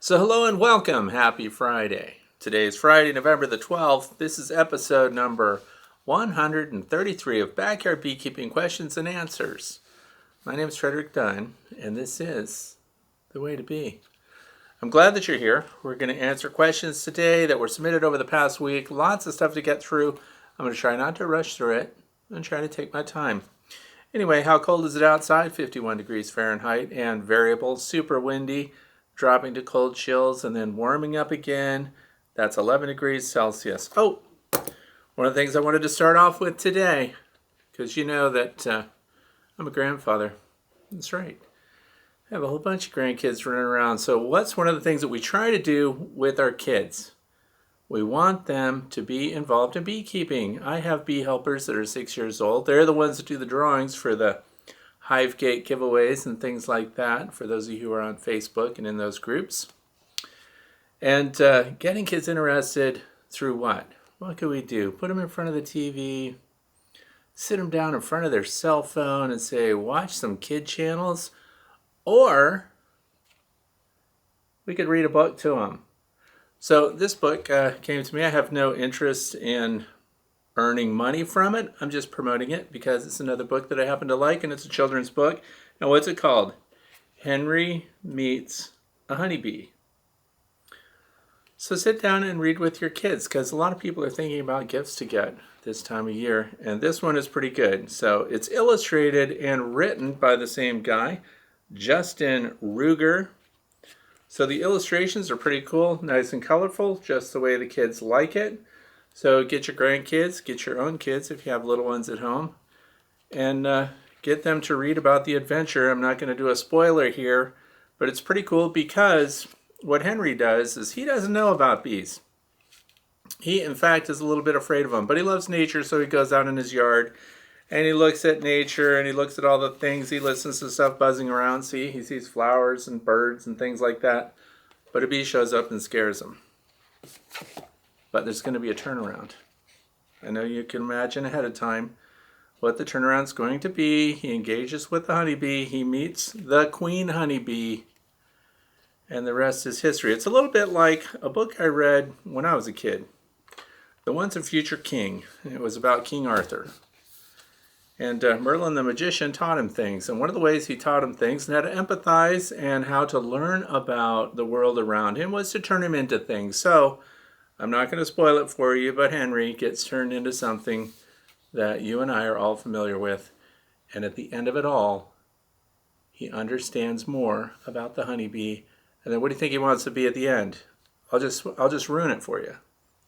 So hello and welcome. Happy Friday. Today is Friday, November the 12th. This is episode number 133 of Backyard Beekeeping Questions and Answers. My name is Frederick Dunn, and this is The Way to Bee. I'm glad that you're here. We're going to answer questions today that were submitted over the past week. Lots of stuff to get through. I'm going to try not to rush through it. I'm going to try to take my time. Anyway, how cold is it outside? 51 degrees Fahrenheit and variable, super windy, dropping to cold chills and then warming up again. That's 11 degrees Celsius. Oh, one of the things I wanted to start off with today, because you know that I'm a grandfather. That's right. I have a whole bunch of grandkids running around. So what's one of the things that we try to do with our kids? We want them to be involved in beekeeping. I have bee helpers that are 6 years old. They're the ones that do the drawings for the HiveGate giveaways and things like that, for those of you who are on Facebook and in those groups. And getting kids interested through what? What can we do? Put them in front of the TV, sit them down in front of their cell phone and say, watch some kid channels, or we could read a book to them. So this book came to me. I have no interest in earning money from it. I'm just promoting it because it's another book that I happen to like, and it's a children's book. Now, what's it called? Henry Meets a Honeybee. So sit down and read with your kids, because a lot of people are thinking about gifts to get this time of year, and this one is pretty good. So it's illustrated and written by the same guy, Justin Ruger. So the illustrations are pretty cool, nice and colorful, just the way the kids like it. So get your grandkids, get your own kids if you have little ones at home, and get them to read about the adventure. I'm not going to do a spoiler here, but it's pretty cool because what Henry does is he doesn't know about bees. He, in fact, is a little bit afraid of them, but he loves nature, so he goes out in his yard and he looks at nature and he looks at all the things. He listens to stuff buzzing around. See, he sees flowers and birds and things like that, but a bee shows up and scares him. But there's going to be a turnaround. I know you can imagine ahead of time what the turnaround's going to be. He engages with the honeybee. He meets the queen honeybee. And the rest is history. It's a little bit like a book I read when I was a kid. The Once and Future King. It was about King Arthur. And Merlin the magician taught him things. And one of the ways he taught him things and how to empathize and how to learn about the world around him was to turn him into things. So I'm not going to spoil it for you, but Henry gets turned into something that you and I are all familiar with. And at the end of it all, he understands more about the honeybee. And then what do you think he wants to be at the end? I'll just ruin it for you.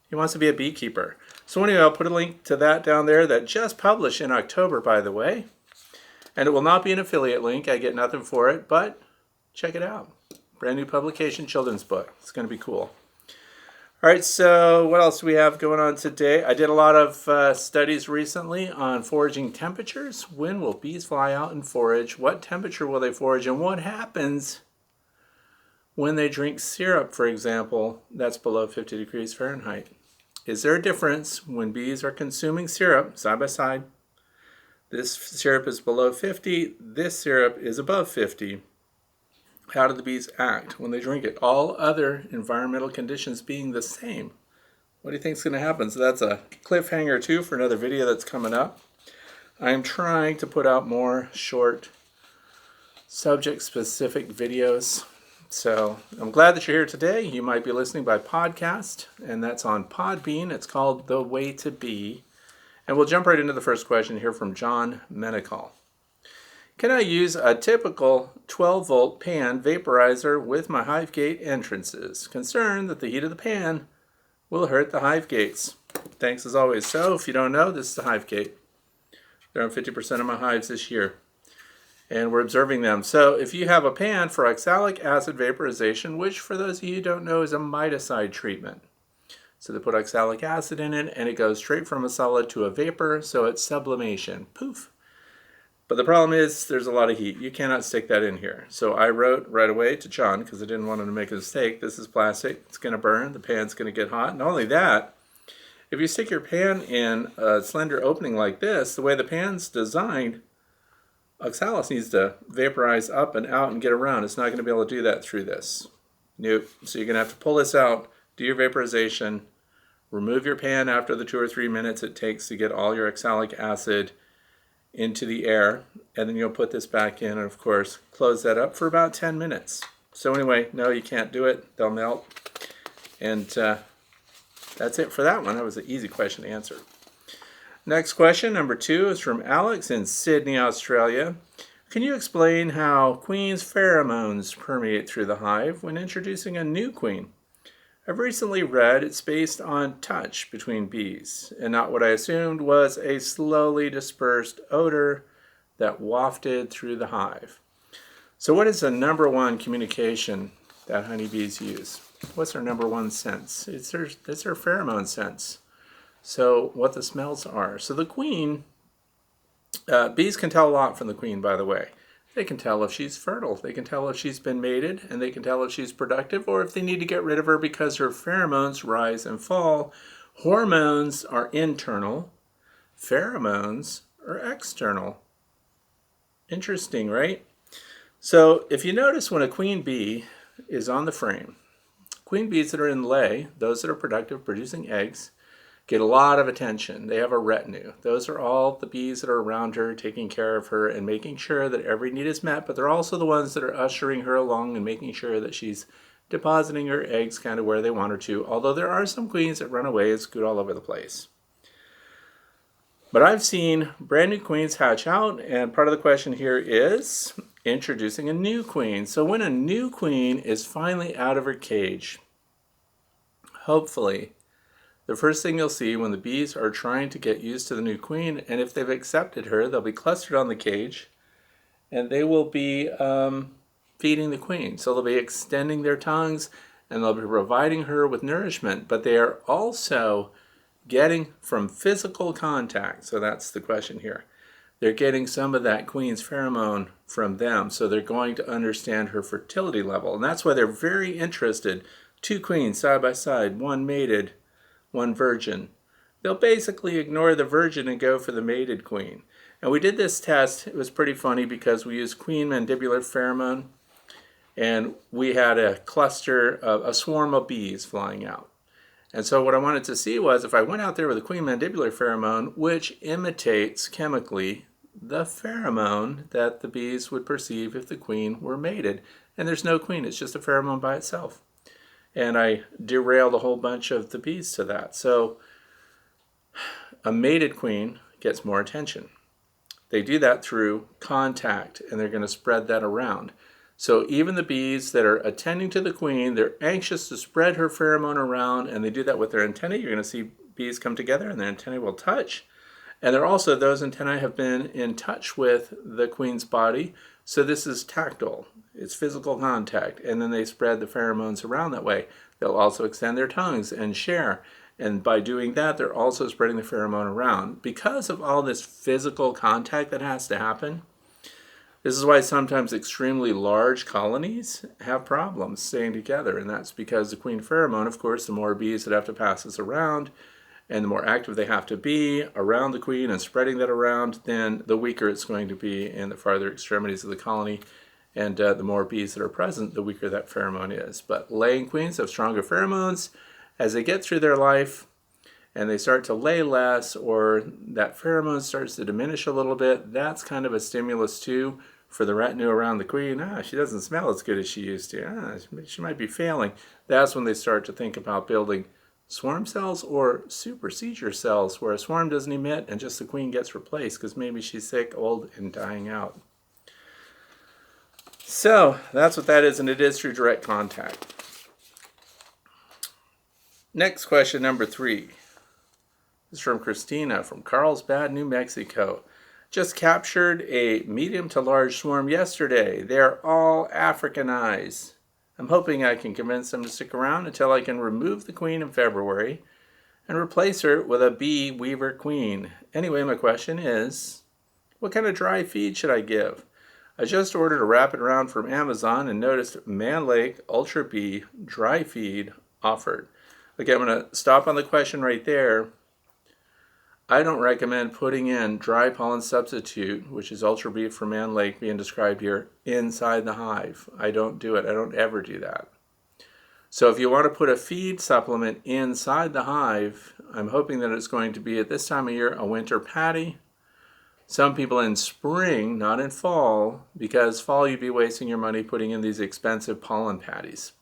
He wants to be a beekeeper. So anyway, I'll put a link to that down there that just published in October, by the way. And it will not be an affiliate link. I get nothing for it, but check it out. Brand new publication, children's book. It's going to be cool. All right, so what else do we have going on today? I did a lot of studies recently on foraging temperatures. When will bees fly out and forage? What temperature will they forage? And what happens when they drink syrup, for example, that's below 50 degrees Fahrenheit? Is there a difference when bees are consuming syrup side by side? This syrup is below 50. This syrup is above 50. How do the bees act when they drink it? All other environmental conditions being the same. What do you think is going to happen? So that's a cliffhanger too for another video that's coming up. I'm trying to put out more short subject-specific videos. So I'm glad that you're here today. You might be listening by podcast, and that's on Podbean. It's called The Way to Bee. And we'll jump right into the first question here from John Menical. Can I use a typical 12-volt pan vaporizer with my HiveGate entrances? Concerned that the heat of the pan will hurt the hive gates. Thanks as always. So if you don't know, this is the HiveGate. They're on 50% of my hives this year, and we're observing them. So if you have a pan for oxalic acid vaporization, which for those of you who don't know is a miticide treatment. So they put oxalic acid in it, and it goes straight from a solid to a vapor, so it's sublimation. Poof. But the problem is there's a lot of heat. You cannot stick that in here. So I wrote right away to John, because I didn't want him to make a mistake. This is plastic. It's going to burn. The pan's going to get hot. Not only that, if you stick your pan in a slender opening like this, the way the pan's designed, oxalis needs to vaporize up and out and get around. It's not going to be able to do that through this. Nope. So you're going to have to pull this out, do your vaporization, remove your pan after the 2 or 3 minutes it takes to get all your oxalic acid into the air, and then you'll put this back in and of course close that up for about 10 minutes. So anyway, no, you can't do it. They'll melt. And that's it for that one. That was an easy question to answer. Next question, number 2, is from Alex in Sydney, Australia. Can you explain how queen's pheromones permeate through the hive when introducing a new queen? I've recently read it's based on touch between bees, and not what I assumed was a slowly dispersed odor that wafted through the hive. So what is the number one communication that honeybees use? What's their number one sense? It's their pheromone sense. So what the smells are. So the queen, bees can tell a lot from the queen, by the way. They can tell if she's fertile, they can tell if she's been mated, and they can tell if she's productive, or if they need to get rid of her because her pheromones rise and fall. Hormones are internal, pheromones are external. Interesting, right? So if you notice when a queen bee is on the frame, queen bees that are in lay, those that are productive, producing eggs, get a lot of attention. They have a retinue. Those are all the bees that are around her, taking care of her and making sure that every need is met, but they're also the ones that are ushering her along and making sure that she's depositing her eggs kind of where they want her to, although there are some queens that run away and scoot all over the place. But I've seen brand new queens hatch out, and part of the question here is introducing a new queen. So when a new queen is finally out of her cage, hopefully, the first thing you'll see when the bees are trying to get used to the new queen, and if they've accepted her, they'll be clustered on the cage, and they will be feeding the queen. So they'll be extending their tongues, and they'll be providing her with nourishment, but they are also getting from physical contact. So that's the question here. They're getting some of that queen's pheromone from them, so they're going to understand her fertility level, and that's why they're very interested. 2 queens side by side, one mated, one virgin. They'll basically ignore the virgin and go for the mated queen. And we did this test. It was pretty funny because we used queen mandibular pheromone, and we had a cluster of a swarm of bees flying out. And so what I wanted to see was if I went out there with a queen mandibular pheromone, which imitates chemically the pheromone that the bees would perceive if the queen were mated. And there's no queen, it's just a pheromone by itself. And I derailed a whole bunch of the bees to that. So a mated queen gets more attention. They do that through contact, and they're going to spread that around. So even the bees that are attending to the queen, they're anxious to spread her pheromone around, and they do that with their antennae. You're going to see bees come together, and their antennae will touch. And they're also, those antennae have been in touch with the queen's body. So this is tactile. It's physical contact. And then they spread the pheromones around that way. They'll also extend their tongues and share. And by doing that, they're also spreading the pheromone around. Because of all this physical contact that has to happen, this is why sometimes extremely large colonies have problems staying together. And that's because the queen pheromone, of course, the more bees that have to pass this around, and the more active they have to be around the queen and spreading that around, then the weaker it's going to be in the farther extremities of the colony. And the more bees that are present, the weaker that pheromone is. But laying queens have stronger pheromones. As they get through their life and they start to lay less, or that pheromone starts to diminish a little bit, that's kind of a stimulus too for the retinue around the queen. She doesn't smell as good as she used to. She might be failing. That's when they start to think about building swarm cells or supersedure cells, where a swarm doesn't emit and just the queen gets replaced because maybe she's sick, old, and dying out. So that's what that is, and it is through direct contact. Next question, number 3. This is from Christina from Carlsbad, New Mexico. Just captured a medium to large swarm yesterday. They're all Africanized. I'm hoping I can convince them to stick around until I can remove the queen in February and replace her with a bee weaver queen. Anyway, my question is, what kind of dry feed should I give? I just ordered a rapid round from Amazon and noticed Mann Lake Ultra Bee dry feed offered. Okay, I'm going to stop on the question right there. I don't recommend putting in dry pollen substitute, which is Ultra Bee from Mann Lake being described here, inside the hive. I don't do it. I don't ever do that. So if you want to put a feed supplement inside the hive, I'm hoping that it's going to be at this time of year a winter patty. Some people in spring, not in fall, because fall you'd be wasting your money putting in these expensive pollen patties.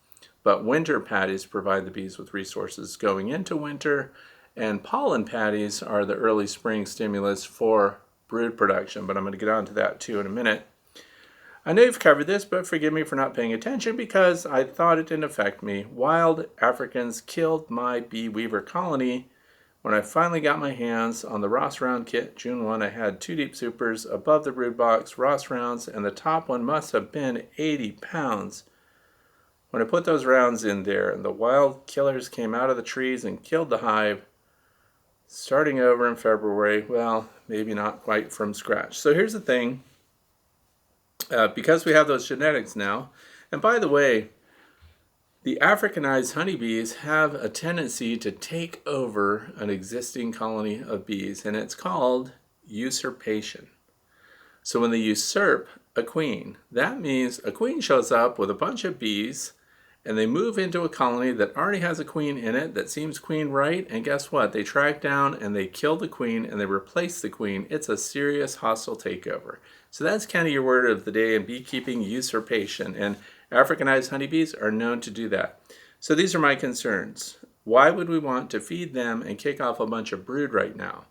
But winter patties provide the bees with resources going into winter, and pollen patties are the early spring stimulus for brood production, but I'm going to get on to that too in a minute. I know you've covered this, but forgive me for not paying attention because I thought it didn't affect me. Wild Africans killed my bee weaver colony. When I finally got my hands on the Ross Round kit, June 1, I had 2 deep supers above the brood box, Ross Rounds, and the top one must have been 80 pounds. When I put those rounds in there and the wild killers came out of the trees and killed the hive, starting over in February, well, maybe not quite from scratch. So here's the thing, because we have those genetics now, and by the way, the Africanized honeybees have a tendency to take over an existing colony of bees, and it's called usurpation. So when they usurp a queen, that means a queen shows up with a bunch of bees, and they move into a colony that already has a queen in it that seems queen right, and guess what? They track down and they kill the queen and they replace the queen. It's a serious hostile takeover. So that's kind of your word of the day in beekeeping, usurpation, and Africanized honeybees are known to do that. So these are my concerns. Why would we want to feed them and kick off a bunch of brood right now?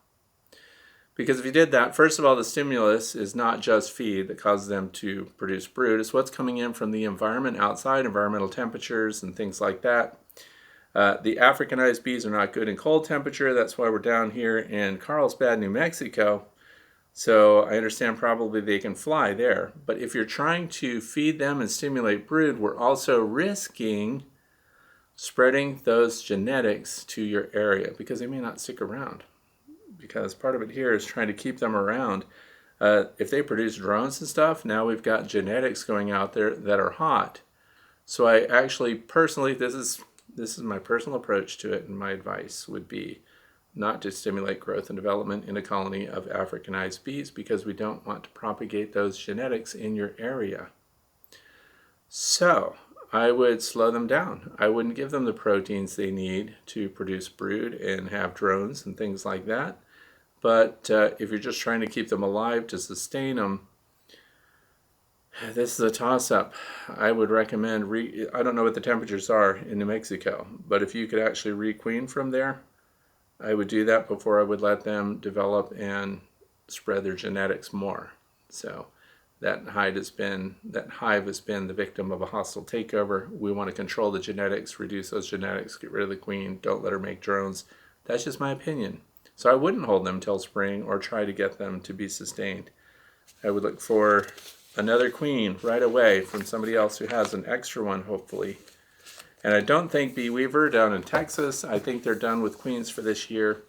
Because if you did that, first of all, the stimulus is not just feed that causes them to produce brood. It's what's coming in from the environment outside, environmental temperatures and things like that. The Africanized bees are not good in cold temperature. That's why we're down here in Carlsbad, New Mexico. So I understand probably they can fly there. But if you're trying to feed them and stimulate brood, we're also risking spreading those genetics to your area because they may not stick around. Because part of it here is trying to keep them around. If they produce drones and stuff, now we've got genetics going out there that are hot. So I actually personally, this is my personal approach to it, and my advice would be not to stimulate growth and development in a colony of Africanized bees because we don't want to propagate those genetics in your area. So I would slow them down. I wouldn't give them the proteins they need to produce brood and have drones and things like that. But if you're just trying to keep them alive to sustain them, this is a toss-up. I would recommend, I don't know what the temperatures are in New Mexico, but if you could actually requeen from there, I would do that before I would let them develop and spread their genetics more. So that hive has been the victim of a hostile takeover. We want to control the genetics, reduce those genetics, get rid of the queen, don't let her make drones. That's just my opinion. So I wouldn't hold them till spring or try to get them to be sustained. I would look for another queen right away from somebody else who has an extra one, hopefully. And I don't think Bee Weaver down in Texas, I think they're done with queens for this year.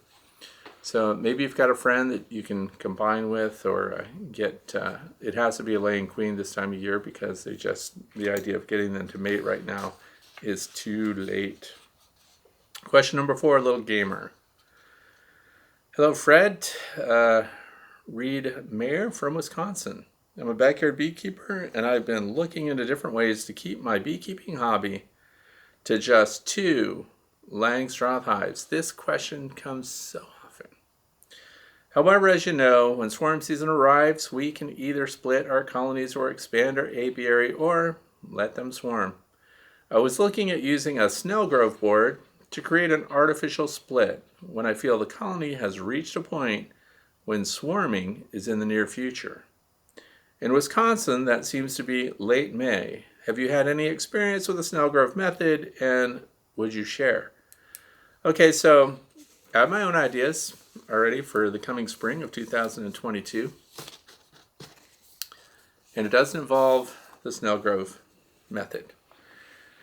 So maybe you've got a friend that you can combine with or get, it has to be a laying queen this time of year because the idea of getting them to mate right now is too late. Question number 4, little gamer. Hello, Fred. Reed Mayer from Wisconsin. I'm a backyard beekeeper and I've been looking into different ways to keep my beekeeping hobby to just 2 Langstroth hives. This question comes so often. However, as you know, when swarm season arrives, we can either split our colonies or expand our apiary or let them swarm. I was looking at using a Snellgrove board to create an artificial split when I feel the colony has reached a point when swarming is in the near future. In Wisconsin, that seems to be late May. Have you had any experience with the Snellgrove method, and would you share? Okay, so I have my own ideas already for the coming spring of 2022. And it does involve the Snellgrove method.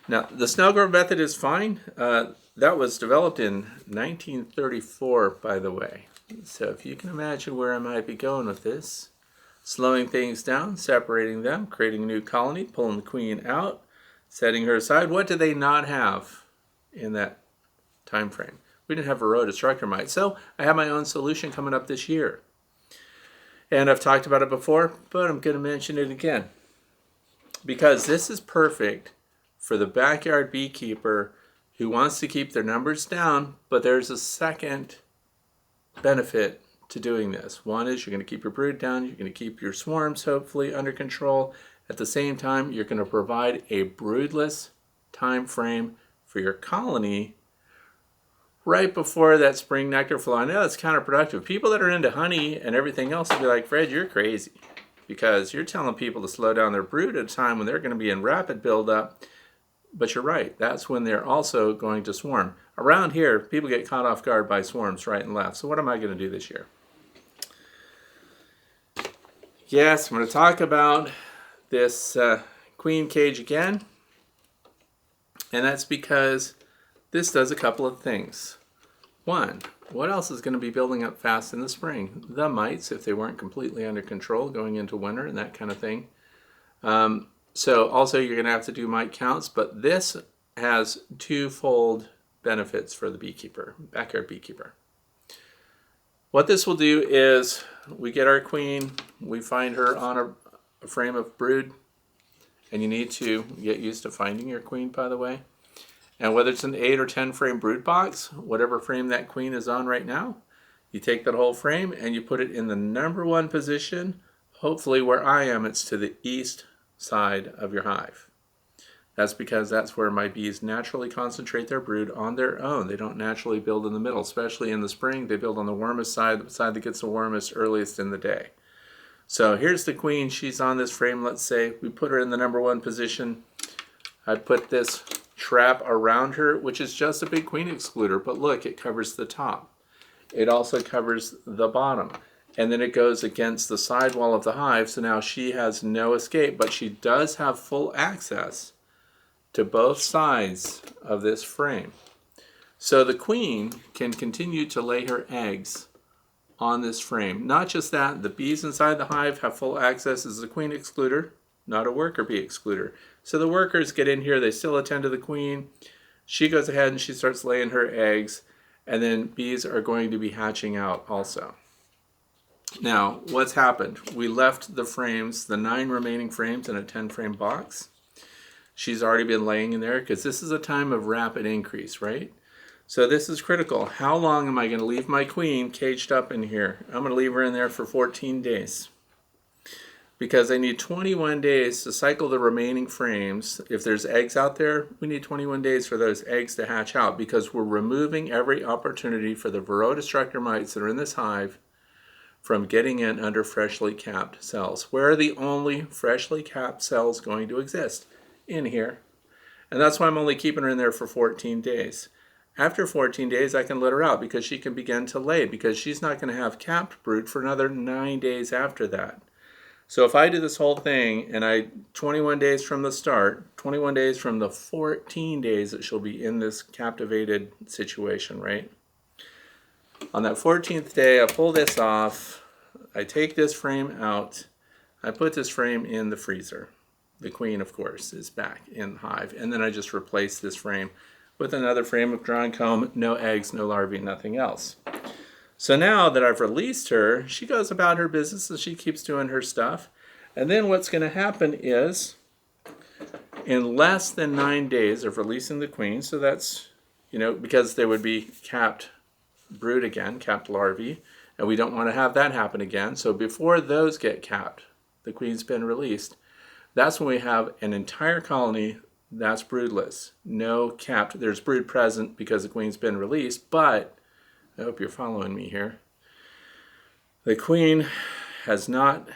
Now, the Snellgrove method is fine. That was developed in 1934, by the way. So if you can imagine where I might be going with this. Slowing things down, separating them, creating a new colony, pulling the queen out, setting her aside. What did they not have in that time frame? We didn't have Varroa destructor mites. So I have my own solution coming up this year. And I've talked about it before, but I'm going to mention it again. Because this is perfect for the backyard beekeeper who wants to keep their numbers down, but there's a second benefit to doing this. One is you're going to keep your brood down, you're going to keep your swarms hopefully under control. At the same time, you're going to provide a broodless time frame for your colony right before that spring nectar flow. I know that's counterproductive. People that are into honey and everything else will be like, Fred, you're crazy, because you're telling people to slow down their brood at a time when they're going to be in rapid buildup. But you're right, that's when they're also going to swarm. Around here, people get caught off guard by swarms right and left. So what am I going to do this year? Yes, I'm going to talk about this queen cage again. And that's because this does a couple of things. One, what else is going to be building up fast in the spring? The mites, if they weren't completely under control going into winter and that kind of thing. So also you're going to have to do mite counts, but this has twofold benefits for the beekeeper, backyard beekeeper. What this will do is we get our queen, we find her on a frame of brood, and you need to get used to finding your queen, by the way. And whether it's an 8 or 10 frame brood box, whatever frame that queen is on right now, you take that whole frame and you put it in the number one position. Hopefully where I am, it's to the east side of your hive. That's because that's where my bees naturally concentrate their brood on their own. They don't naturally build in the middle, especially in the spring. They build on the warmest side, the side that gets the warmest earliest in the day. So here's the queen. She's on this frame. Let's say we put her in the number one position. I'd put this trap around her, which is just a big queen excluder, but look, it covers the top. It also covers the bottom. And then it goes against the side wall of the hive, so now she has no escape, but she does have full access to both sides of this frame. So the queen can continue to lay her eggs on this frame. Not just that, the bees inside the hive have full access as a queen excluder, not a worker bee excluder. So the workers get in here, they still attend to the queen. She goes ahead and she starts laying her eggs, and then bees are going to be hatching out also. Now, what's happened? We left the frames, the 9 remaining frames in a 10 frame box. She's already been laying in there because this is a time of rapid increase, right? So this is critical. How long am I going to leave my queen caged up in here? I'm going to leave her in there for 14 days. Because I need 21 days to cycle the remaining frames. If there's eggs out there, we need 21 days for those eggs to hatch out, because we're removing every opportunity for the Varroa destructor mites that are in this hive from getting in under freshly capped cells. Where are the only freshly capped cells going to exist? In here. And that's why I'm only keeping her in there for 14 days. After 14 days, I can let her out because she can begin to lay, because she's not going to have capped brood for another 9 days after that. So if I do this whole thing and 21 days from the start, 21 days from the 14 days that she'll be in this captivated situation, right? On that 14th day, I pull this off, I take this frame out, I put this frame in the freezer. The queen, of course, is back in the hive, and then I just replace this frame with another frame of drawn comb, no eggs, no larvae, nothing else. So now that I've released her, she goes about her business and she keeps doing her stuff. And then what's going to happen is, in less than 9 days of releasing the queen, so that's, because they would be capped brood again, capped larvae, and we don't want to have that happen again. So before those get capped, the queen's been released, that's when we have an entire colony that's broodless. No capped. There's brood present because the queen's been released, but I hope you're following me here. The queen has not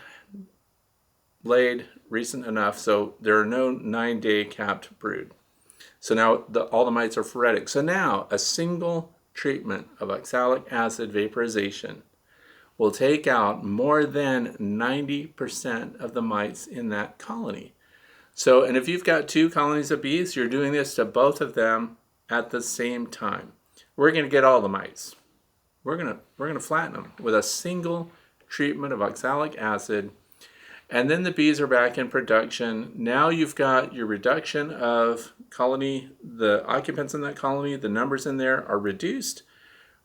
laid recent enough, so there are no 9-day capped brood. So now all the mites are phoretic. So now a single treatment of oxalic acid vaporization will take out more than 90% of the mites in that colony. So, and if you've got 2 colonies of bees, you're doing this to both of them at the same time. We're going to get all the mites. We're going to flatten them with a single treatment of oxalic acid, and then the bees are back in production. Now you've got your reduction of colony, the occupants in that colony, the numbers in there are reduced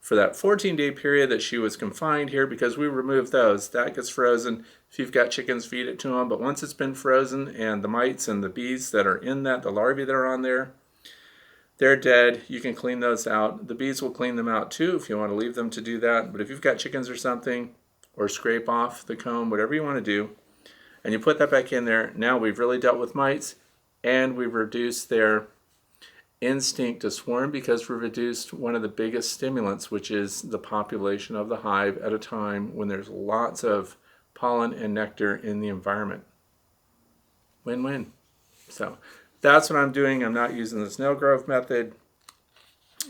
for that 14-day period that she was confined here, because we removed those. That gets frozen. If you've got chickens, feed it to them. But once it's been frozen and the mites and the bees that are in that, the larvae that are on there, they're dead. You can clean those out. The bees will clean them out too if you want to leave them to do that. But if you've got chickens or something, or scrape off the comb, whatever you want to do, and you put that back in there, now we've really dealt with mites and we've reduced their instinct to swarm because we've reduced one of the biggest stimulants, which is the population of the hive at a time when there's lots of pollen and nectar in the environment. Win-win. So that's what I'm doing. I'm not using the Snellgrove method.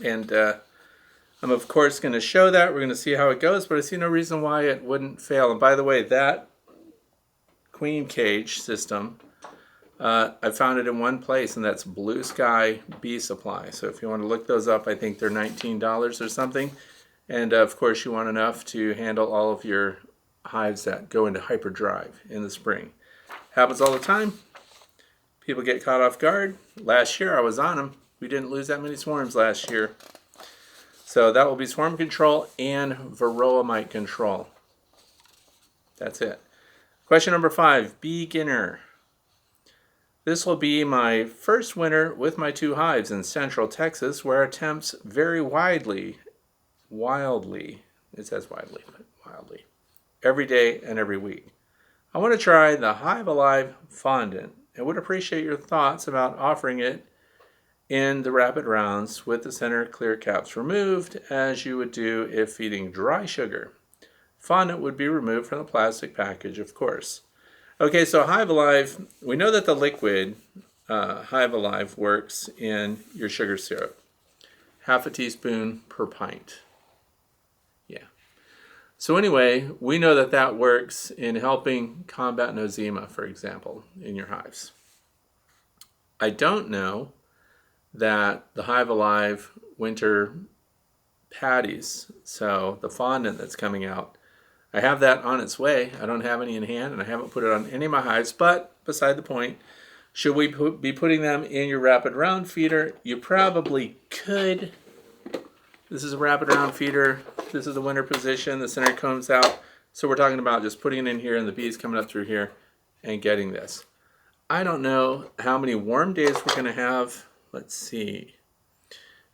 And I'm of course going to show that. We're going to see how it goes, but I see no reason why it wouldn't fail. And by the way, that queen cage system, I found it in one place, and that's Blue Sky Bee Supply. So if you want to look those up, I think they're $19 or something. And of course, you want enough to handle all of your hives that go into hyperdrive in the spring. Happens all the time. People get caught off guard. Last year I was on them. We didn't lose that many swarms last year. So that will be swarm control and varroa mite control. That's it. Question number 5, beginner. This will be my first winter with my 2 hives in central Texas, where attempts vary wildly, it says widely, but wildly, every day and every week. I want to try the Hive Alive fondant and would appreciate your thoughts about offering it in the rapid rounds with the center clear caps removed, as you would do if feeding dry sugar. Fondant would be removed from the plastic package, of course. Okay, so Hive Alive, we know that the liquid Hive Alive works in your sugar syrup. 1/2 teaspoon per pint. Yeah. So anyway, we know that that works in helping combat nosema, for example, in your hives. I don't know that the Hive Alive winter patties, so the fondant that's coming out, I have that on its way. I don't have any in hand, and I haven't put it on any of my hives, but beside the point, should we be putting them in your rapid round feeder? You probably could. This is a rapid round feeder. This is the winter position. The center comes out. So we're talking about just putting it in here and the bees coming up through here and getting this. I don't know how many warm days we're going to have. Let's see.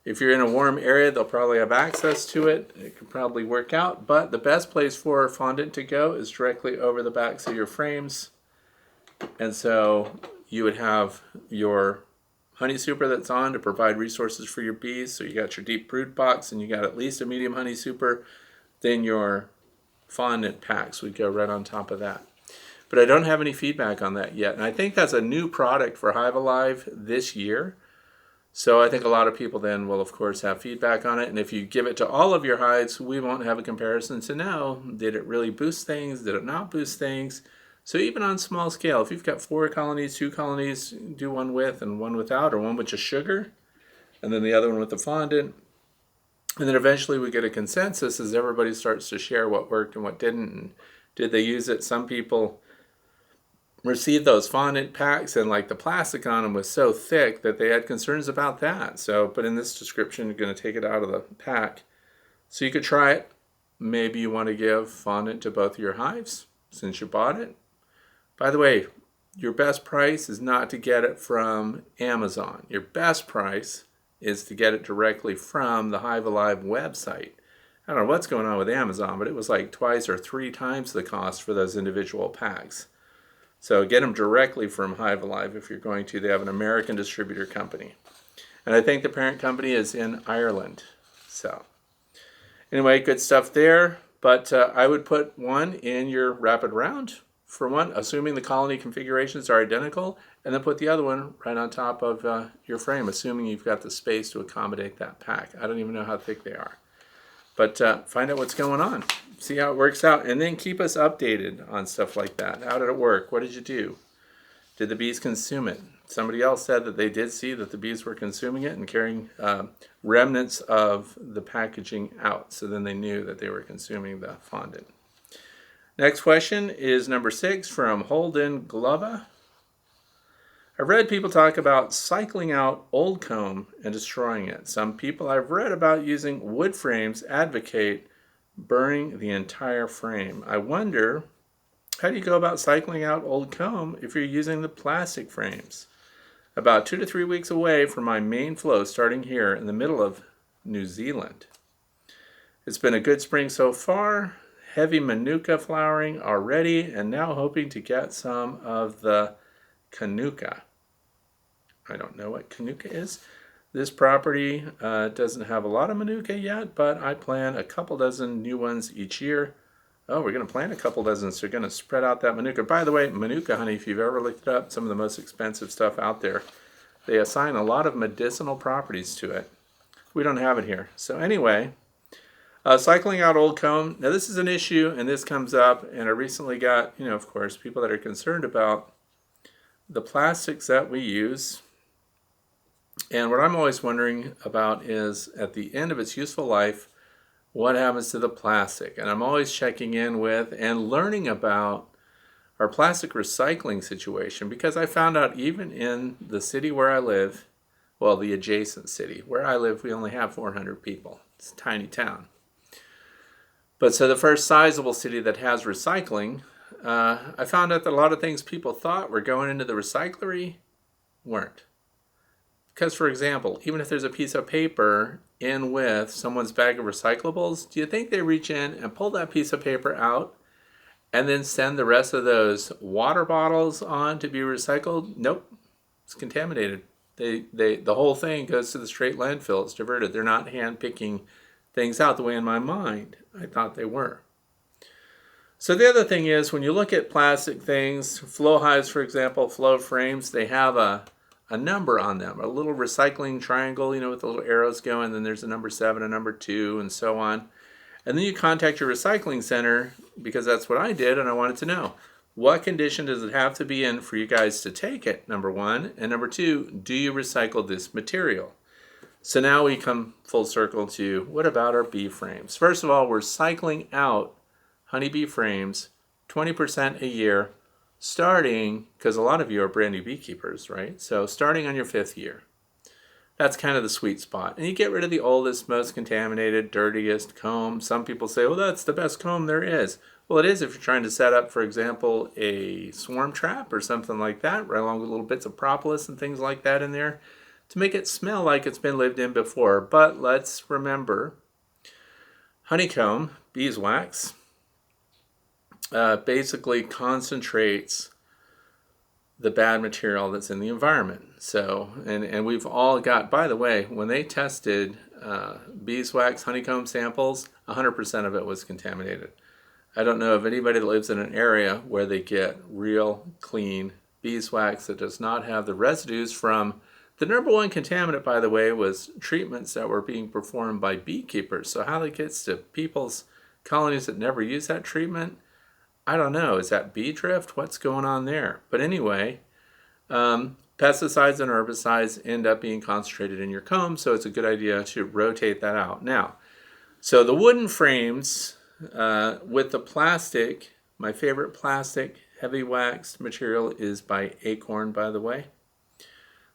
If you're in a warm area, they'll probably have access to it. It can probably work out, but the best place for fondant to go is directly over the backs of your frames. And so you would have your honey super that's on to provide resources for your bees. So you got your deep brood box and you got at least a medium honey super. Then your fondant packs would go right on top of that. But I don't have any feedback on that yet. And I think that's a new product for Hive Alive this year. So I think a lot of people then will, of course, have feedback on it. And if you give it to all of your hives, we won't have a comparison to know, did it really boost things? Did it not boost things? So even on small scale, if you've got 4 colonies, 2 colonies, do one with and one without, or one with just sugar, and then the other one with the fondant. And then eventually we get a consensus as everybody starts to share what worked and what didn't. And did they use it? Some people received those fondant packs and like the plastic on them was so thick that they had concerns about that. So, but in this description, you're going to take it out of the pack. So you could try it. Maybe you want to give fondant to both of your hives since you bought it. By the way, your best price is not to get it from Amazon. Your best price is to get it directly from the Hive Alive website. I don't know what's going on with Amazon, but it was like 2 or 3 times the cost for those individual packs. So get them directly from Hive Alive if you're going to. They have an American distributor company. And I think the parent company is in Ireland. So anyway, good stuff there. But I would put one in your rapid round for one, assuming the colony configurations are identical, and then put the other one right on top of your frame, assuming you've got the space to accommodate that pack. I don't even know how thick they are. But find out what's going on. See how it works out. And then keep us updated on stuff like that. How did it work? What did you do? Did the bees consume it? Somebody else said that they did see that the bees were consuming it and carrying remnants of the packaging out. So then they knew that they were consuming the fondant. Next question is number 6 from Holden Glova. I've read people talk about cycling out old comb and destroying it. Some people I've read about using wood frames advocate burning the entire frame. I wonder How do you go about cycling out old comb if you're using the plastic frames? About 2 to 3 weeks away from my main flow starting here in the middle of New Zealand. It's been a good spring so far. Heavy manuka flowering already, and now hoping to get some of the Kanuka. I don't know what Kanuka is. This property doesn't have a lot of manuka yet, but I plan a couple dozen new ones each year. Oh, we're going to plant a couple dozen, so we're going to spread out that manuka. By the way, manuka honey, if you've ever looked it up, some of the most expensive stuff out there. They assign a lot of medicinal properties to it. We don't have it here. So anyway, cycling out old comb. Now this is an issue, and this comes up, and I recently got, of course, people that are concerned about the plastics that we use. And what I'm always wondering about is, at the end of its useful life, what happens to the plastic? And I'm always checking in with and learning about our plastic recycling situation, because I found out even in the city where I live, well, the adjacent city, where I live, we only have 400 people. It's a tiny town. But so the first sizable city that has recycling, I found out that a lot of things people thought were going into the recyclery weren't. Because, for example, even if there's a piece of paper in with someone's bag of recyclables, do you think they reach in and pull that piece of paper out and then send the rest of those water bottles on to be recycled? Nope, it's contaminated. The whole thing goes to the straight landfill. It's diverted. They're not hand picking things out the way in my mind I thought they were. So the other thing is, when you look at plastic things, flow hives, for example, flow frames, they have a number on them, a little recycling triangle, with the little arrows going, then there's a number 7, a number 2, and so on. And then you contact your recycling center, because that's what I did, and I wanted to know, what condition does it have to be in for you guys to take it, number 1, and number 2, do you recycle this material? So now we come full circle to, what about our bee frames? First of all, we're cycling out honeybee frames 20% a year, starting, because a lot of you are brand new beekeepers, right? So starting on your 5th year. That's kind of the sweet spot. And you get rid of the oldest, most contaminated, dirtiest comb. Some people say, well, that's the best comb there is. Well, it is if you're trying to set up, for example, a swarm trap or something like that, right along with little bits of propolis and things like that in there, to make it smell like it's been lived in before. But let's remember, honeycomb, beeswax, basically concentrates the bad material that's in the environment. So, and we've all got, by the way, when they tested beeswax honeycomb samples, 100% of it was contaminated. I don't know of anybody that lives in an area where they get real clean beeswax that does not have the residues from, the number one contaminant, by the way, was treatments that were being performed by beekeepers. So how that gets to people's colonies that never use that treatment, I don't know. Is that bee drift? What's going on there? But anyway, pesticides and herbicides end up being concentrated in your comb, so it's a good idea to rotate that out. Now, so the wooden frames with the plastic, my favorite plastic heavy waxed material is by Acorn, by the way.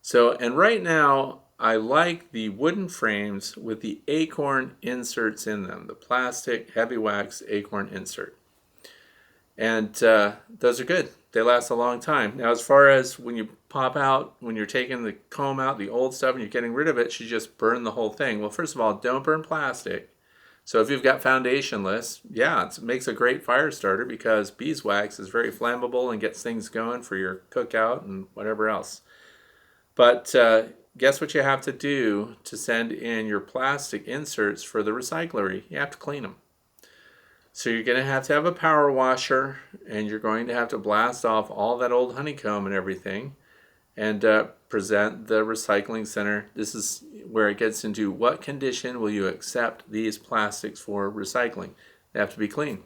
So, and right now, I like the wooden frames with the Acorn inserts in them, the plastic heavy wax Acorn insert. And those are good. They last a long time. Now, as far as when you pop out, when you're taking the comb out, the old stuff, and you're getting rid of it, you just burn the whole thing. Well, first of all, don't burn plastic. So if you've got foundationless, yeah, it makes a great fire starter because beeswax is very flammable and gets things going for your cookout and whatever else. But guess what you have to do to send in your plastic inserts for the recyclery? You have to clean them. So you're going to have a power washer, and you're going to have to blast off all that old honeycomb and everything and present the recycling center. This is where it gets into what condition will you accept these plastics for recycling. They have to be clean.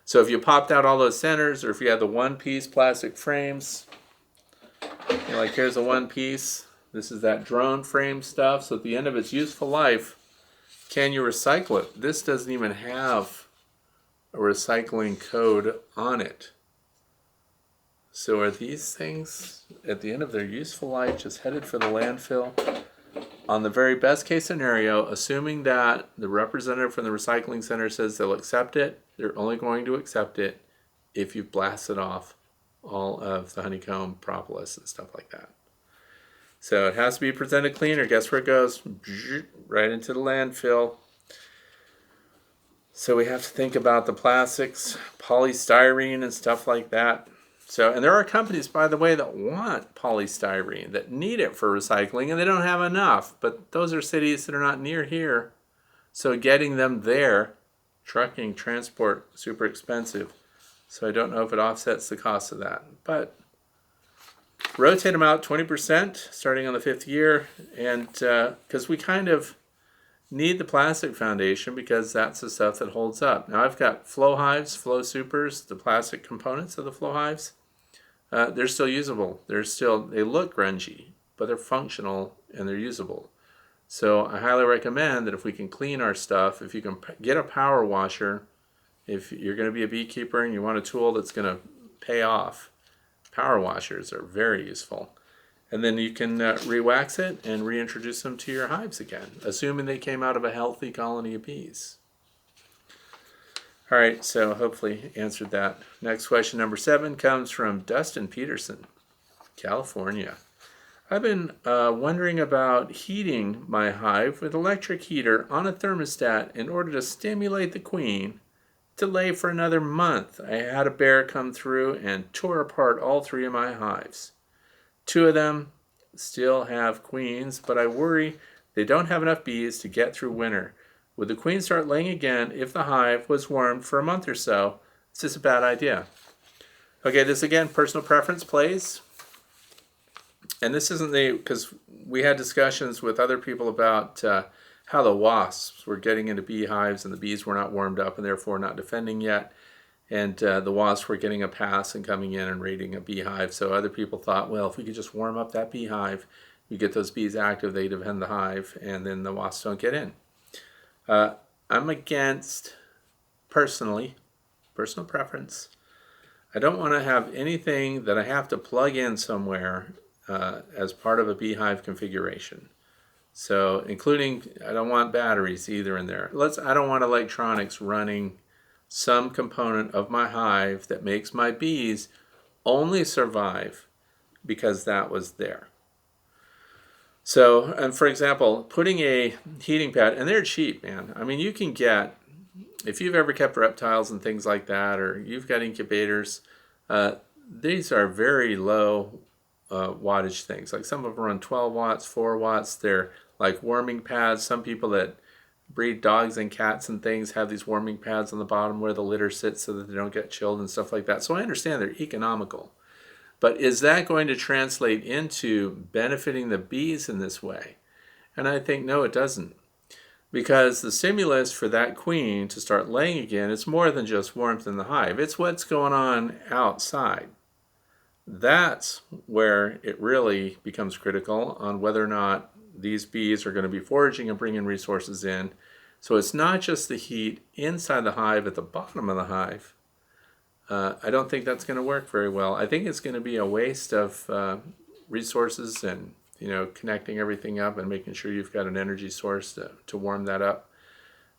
So if you popped out all those centers, or if you had the one-piece plastic frames, like here's a one-piece. This is that drone frame stuff. So at the end of its useful life, can you recycle it? This doesn't even have a recycling code on it. So are these things at the end of their useful life just headed for the landfill? On the very best case scenario, assuming that the representative from the recycling center says they'll accept it, they're only going to accept it if you've blasted off all of the honeycomb propolis and stuff like that. So it has to be presented cleaner. Guess where it goes? Right into the landfill. So we have to think about the plastics, polystyrene and stuff like that. So, and there are companies, by the way, that want polystyrene, that need it for recycling, and they don't have enough. But those are cities that are not near here. So getting them there, trucking, transport, super expensive. So I don't know if it offsets the cost of that. But rotate them out 20% starting on the 5th year. And because we kind of need the plastic foundation because that's the stuff that holds up. Now I've got flow hives, flow supers, the plastic components of the flow hives. They're still usable. They look grungy, but they're functional and they're usable. So I highly recommend that if we can clean our stuff, if you can get a power washer, if you're going to be a beekeeper and you want a tool that's going to pay off, power washers are very useful. And then you can re-wax it and reintroduce them to your hives again, assuming they came out of a healthy colony of bees. All right, so hopefully answered that. Next question, number 7, comes from Dustin Peterson, California. I've been wondering about heating my hive with electric heater on a thermostat in order to stimulate the queen to lay for another month. I had a bear come through and tore apart all 3 of my hives. 2 of them still have queens, but I worry they don't have enough bees to get through winter. Would the queen start laying again if the hive was warmed for a month or so? Is this a bad idea? Okay, this again, personal preference plays. And this isn't because we had discussions with other people about how the wasps were getting into beehives and the bees were not warmed up and therefore not defending yet. And the wasps were getting a pass and coming in and raiding a beehive. So other people thought, well, if we could just warm up that beehive, you get those bees active, they defend the hive, and then the wasps don't get in. I'm against, personal preference. I don't want to have anything that I have to plug in somewhere as part of a beehive configuration. So including, I don't want batteries either in there. I don't want electronics running some component of my hive that makes my bees only survive because that was there. So, and for example, putting a heating pad, and they're cheap, man. I mean, you can get, if you've ever kept reptiles and things like that, or you've got incubators, these are very low wattage things. Like some of them run 12 watts, 4 watts. They're like warming pads. Some people that breed dogs and cats and things have these warming pads on the bottom where the litter sits so that they don't get chilled and stuff like that. So I understand they're economical. But is that going to translate into benefiting the bees in this way? And I think no, it doesn't. Because the stimulus for that queen to start laying again is more than just warmth in the hive. It's what's going on outside. That's where it really becomes critical on whether or not these bees are going to be foraging and bringing resources in. So it's not just the heat inside the hive at the bottom of the hive. I don't think that's going to work very well. I think it's going to be a waste of resources and connecting everything up and making sure you've got an energy source to warm that up.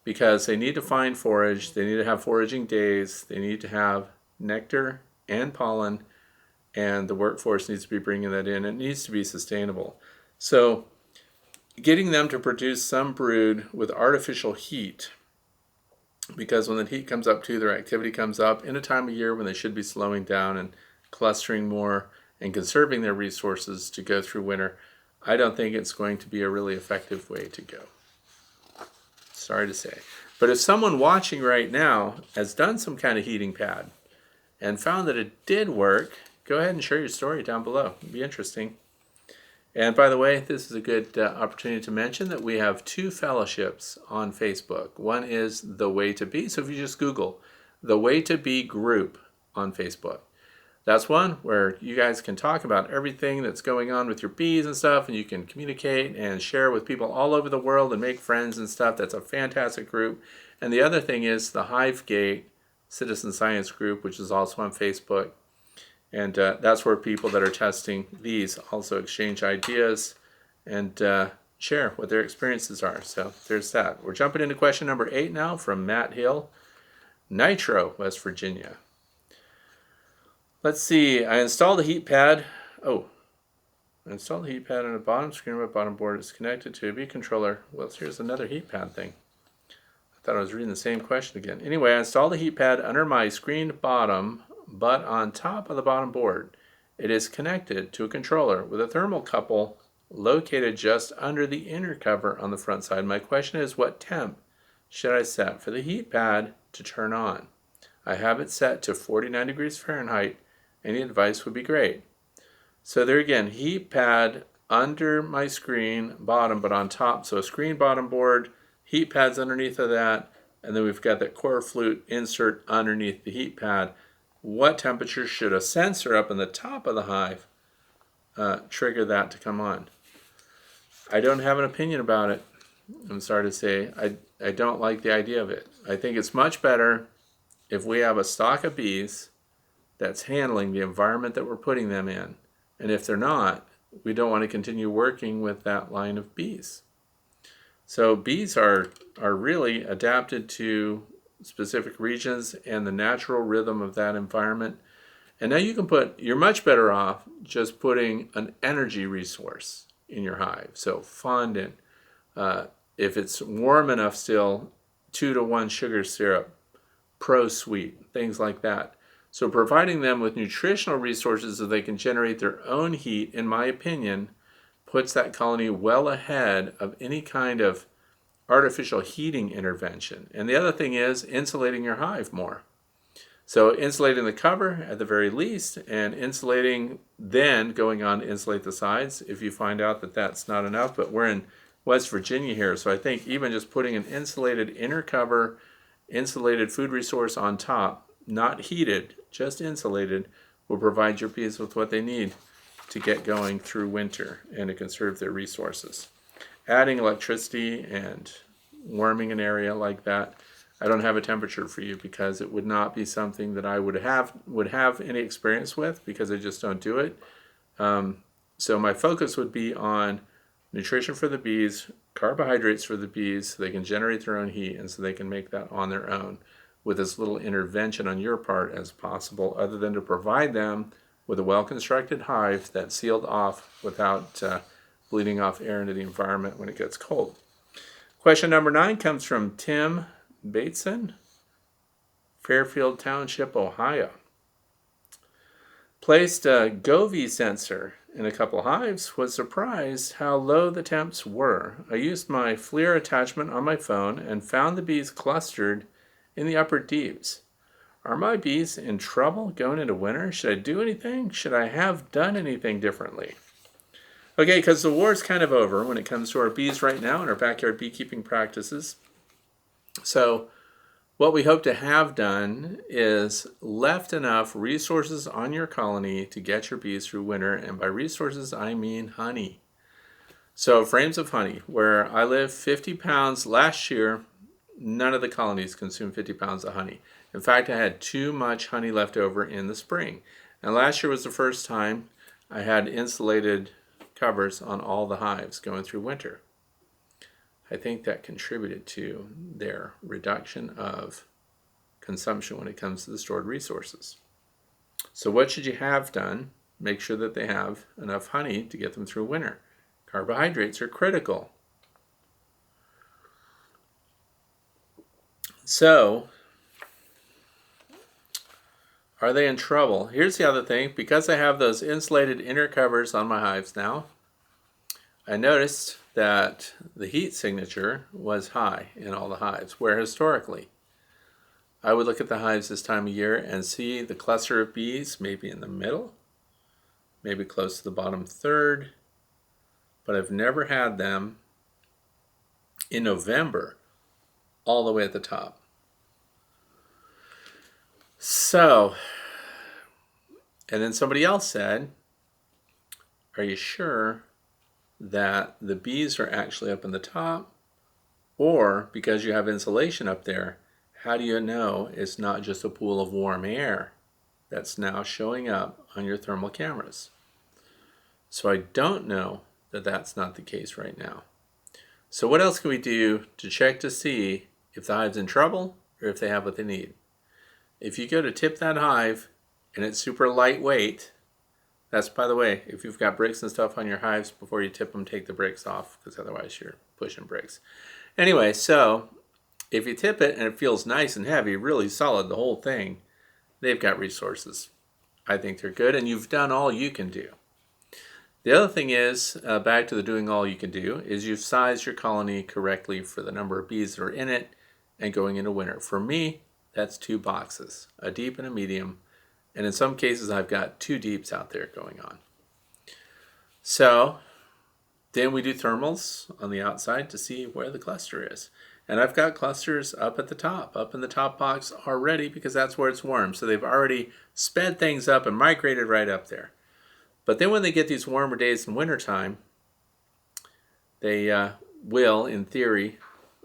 Because they need to find forage, they need to have foraging days, they need to have nectar and pollen, and the workforce needs to be bringing that in. It needs to be sustainable. So getting them to produce some brood with artificial heat, because when the heat comes up too, their activity comes up in a time of year when they should be slowing down and clustering more and conserving their resources to go through winter. I don't think it's going to be a really effective way to go. Sorry to say. But if someone watching right now has done some kind of heating pad and found that it did work, go ahead and share your story down below. It'd be interesting. And by the way, this is a good opportunity to mention that we have 2 fellowships on Facebook. One is The Way to Bee. So if you just Google The Way to Bee group on Facebook, that's one where you guys can talk about everything that's going on with your bees and stuff, and you can communicate and share with people all over the world and make friends and stuff. That's a fantastic group. And the other thing is the HiveGate Citizen Science group, which is also on Facebook. And that's where people that are testing these also exchange ideas and share what their experiences are. So there's that. We're jumping into question number 8 now from Matt Hill, Nitro, West Virginia. Let's see. I installed a heat pad. Oh, I installed the heat pad on the bottom screen. My bottom board is connected to a bee controller. Well, here's another heat pad thing. I thought I was reading the same question again. Anyway, I installed the heat pad under my screened bottom, but on top of the bottom board. It is connected to a controller with a thermocouple located just under the inner cover on the front side. My question is, what temp should I set for the heat pad to turn on? I have it set to 49 degrees Fahrenheit. Any advice would be great. So there again, heat pad under my screen bottom, but on top. So a screen bottom board, heat pads underneath of that, and then we've got that core flute insert underneath the heat pad. What temperature should a sensor up in the top of the hive trigger that to come on? I don't have an opinion about it. I'm sorry to say. I don't like the idea of it. I think it's much better if we have a stock of bees that's handling the environment that we're putting them in. And if they're not, we don't want to continue working with that line of bees. So bees are really adapted to specific regions and the natural rhythm of that environment. And now you're much better off just putting an energy resource in your hive. So fondant, if it's warm enough still, 2-to-1 sugar syrup, Pro Sweet, things like that. So providing them with nutritional resources so they can generate their own heat, in my opinion, puts that colony well ahead of any kind of artificial heating intervention. And the other thing is insulating your hive more. So insulating the cover at the very least, and insulating, then going on to insulate the sides if you find out that that's not enough. But we're in West Virginia here, so I think even just putting an insulated inner cover, insulated food resource on top, not heated, just insulated, will provide your bees with what they need to get going through winter and to conserve their resources. Adding electricity and warming an area like that, I don't have a temperature for you because it would not be something that I would have any experience with because I just don't do it. So my focus would be on nutrition for the bees, carbohydrates for the bees so they can generate their own heat and so they can make that on their own with as little intervention on your part as possible, other than to provide them with a well-constructed hive that's sealed off without bleeding off air into the environment when it gets cold. Question number 9 comes from Tim Bateson, Fairfield Township, Ohio. Placed a Govee sensor in a couple hives, was surprised how low the temps were. I used my FLIR attachment on my phone and found the bees clustered in the upper deeps. Are my bees in trouble going into winter? Should I do anything? Should I have done anything differently? Okay, because the war is kind of over when it comes to our bees right now and our backyard beekeeping practices. So what we hope to have done is left enough resources on your colony to get your bees through winter. And by resources, I mean honey. So frames of honey. Where I live, 50 pounds last year, none of the colonies consumed 50 pounds of honey. In fact, I had too much honey left over in the spring. And last year was the first time I had insulated covers on all the hives going through winter. I think that contributed to their reduction of consumption when it comes to the stored resources. So what should you have done? Make sure that they have enough honey to get them through winter. Carbohydrates are critical. So, are they in trouble? Here's the other thing. Because I have those insulated inner covers on my hives now, I noticed that the heat signature was high in all the hives, where historically I would look at the hives this time of year and see the cluster of bees maybe in the middle, maybe close to the bottom third, but I've never had them in November all the way at the top. So, and then somebody else said, are you sure that the bees are actually up in the top? Or because you have insulation up there, how do you know it's not just a pool of warm air that's now showing up on your thermal cameras? So I don't know that that's not the case right now. So what else can we do to check to see if the hive's in trouble or if they have what they need? If you go to tip that hive and it's super lightweight. That's, by the way, if you've got bricks and stuff on your hives, before you tip them, take the bricks off, because otherwise you're pushing bricks. Anyway, so if you tip it and it feels nice and heavy, really solid, the whole thing, they've got resources. I think they're good, and you've done all you can do. The other thing is, back to the doing all you can do, is you've sized your colony correctly for the number of bees that are in it and going into winter. For me, that's 2 boxes, a deep and a medium. And in some cases, I've got 2 deeps out there going on. So then we do thermals on the outside to see where the cluster is. And I've got clusters up at the top, up in the top box already, because that's where it's warm. So they've already sped things up and migrated right up there. But then when they get these warmer days in wintertime, they will, in theory,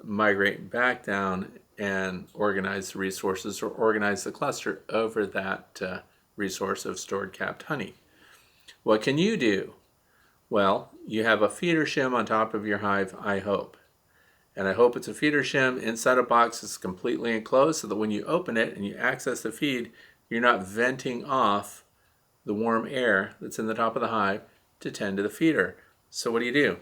migrate back down and organize the resources or organize the cluster over that resource of stored capped honey. What can you do? Well, you have a feeder shim on top of your hive, I hope. And I hope it's a feeder shim inside a box that's completely enclosed so that when you open it and you access the feed, you're not venting off the warm air that's in the top of the hive to tend to the feeder. So what do?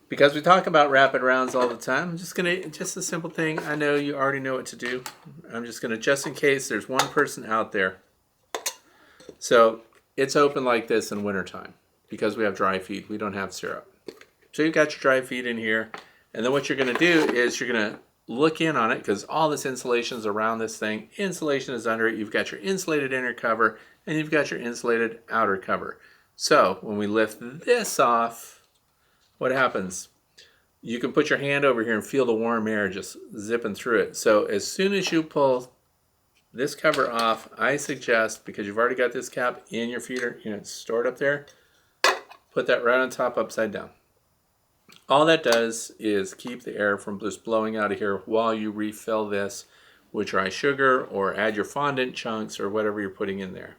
Because we talk about rapid rounds all the time, I'm just a simple thing. I know you already know what to do. I'm just gonna, just in case there's one person out there. So it's open like this in wintertime because we have dry feed, we don't have syrup. So you've got your dry feed in here, and then what you're gonna do is you're gonna look in on it because all this insulation is around this thing. Insulation is under it. You've got your insulated inner cover and you've got your insulated outer cover. So when we lift this off, what happens? You can put your hand over here and feel the warm air just zipping through it. So as soon as you pull this cover off, I suggest, because you've already got this cap in your feeder, it's stored up there, put that right on top upside down. All that does is keep the air from just blowing out of here while you refill this with dry sugar or add your fondant chunks or whatever you're putting in there.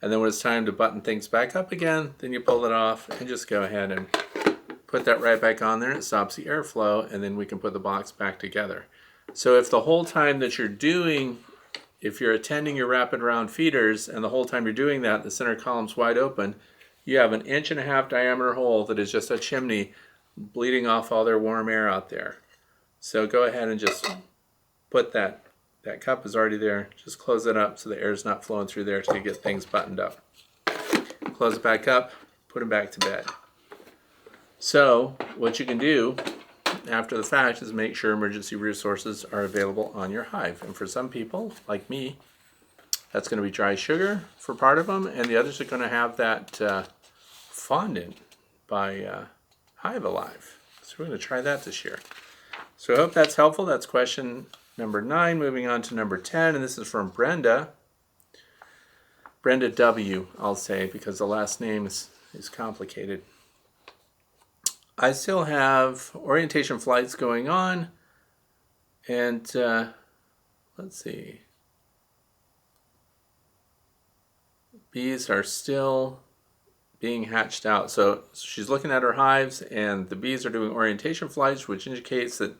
And then when it's time to button things back up again, then you pull it off and just go ahead and put that right back on there. It stops the airflow, and then we can put the box back together. So if the whole time that if you're attending your rapid round feeders and the whole time you're doing that, the center column's wide open, you have an 1.5 inch diameter hole that is just a chimney bleeding off all their warm air out there. So go ahead and just put that cup is already there. Just close it up so the air is not flowing through there to get things buttoned up. Close it back up, put them back to bed. So what you can do after the fact is make sure emergency resources are available on your hive. And for some people, like me, that's going to be dry sugar for part of them, and the others are going to have that fondant by Hive Alive. So we're going to try that this year. So I hope that's helpful. That's question number 9. Moving on to number 10, and this is from Brenda. Brenda W, I'll say, because the last name is complicated. I still have orientation flights going on, and let's see. Bees are still being hatched out. So she's looking at her hives, and the bees are doing orientation flights, which indicates that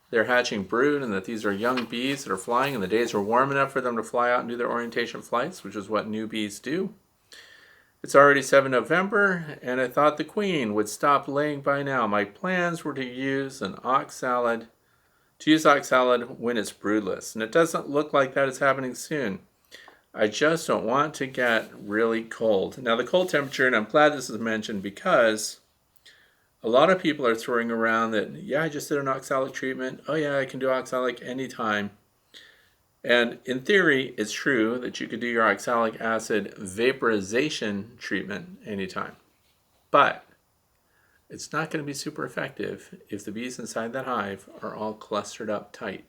they're hatching brood and that these are young bees that are flying, and the days are warm enough for them to fly out and do their orientation flights, which is what new bees do. It's already 7 November, and I thought the queen would stop laying by now. My plans were to use oxalid when it's broodless, and it doesn't look like that is happening soon. I just don't want to get really cold. Now the cold temperature, and I'm glad this is mentioned because a lot of people are throwing around that, yeah, I just did an oxalic treatment. Oh yeah, I can do oxalic anytime. And in theory, it's true that you could do your oxalic acid vaporization treatment anytime. But it's not going to be super effective if the bees inside that hive are all clustered up tight,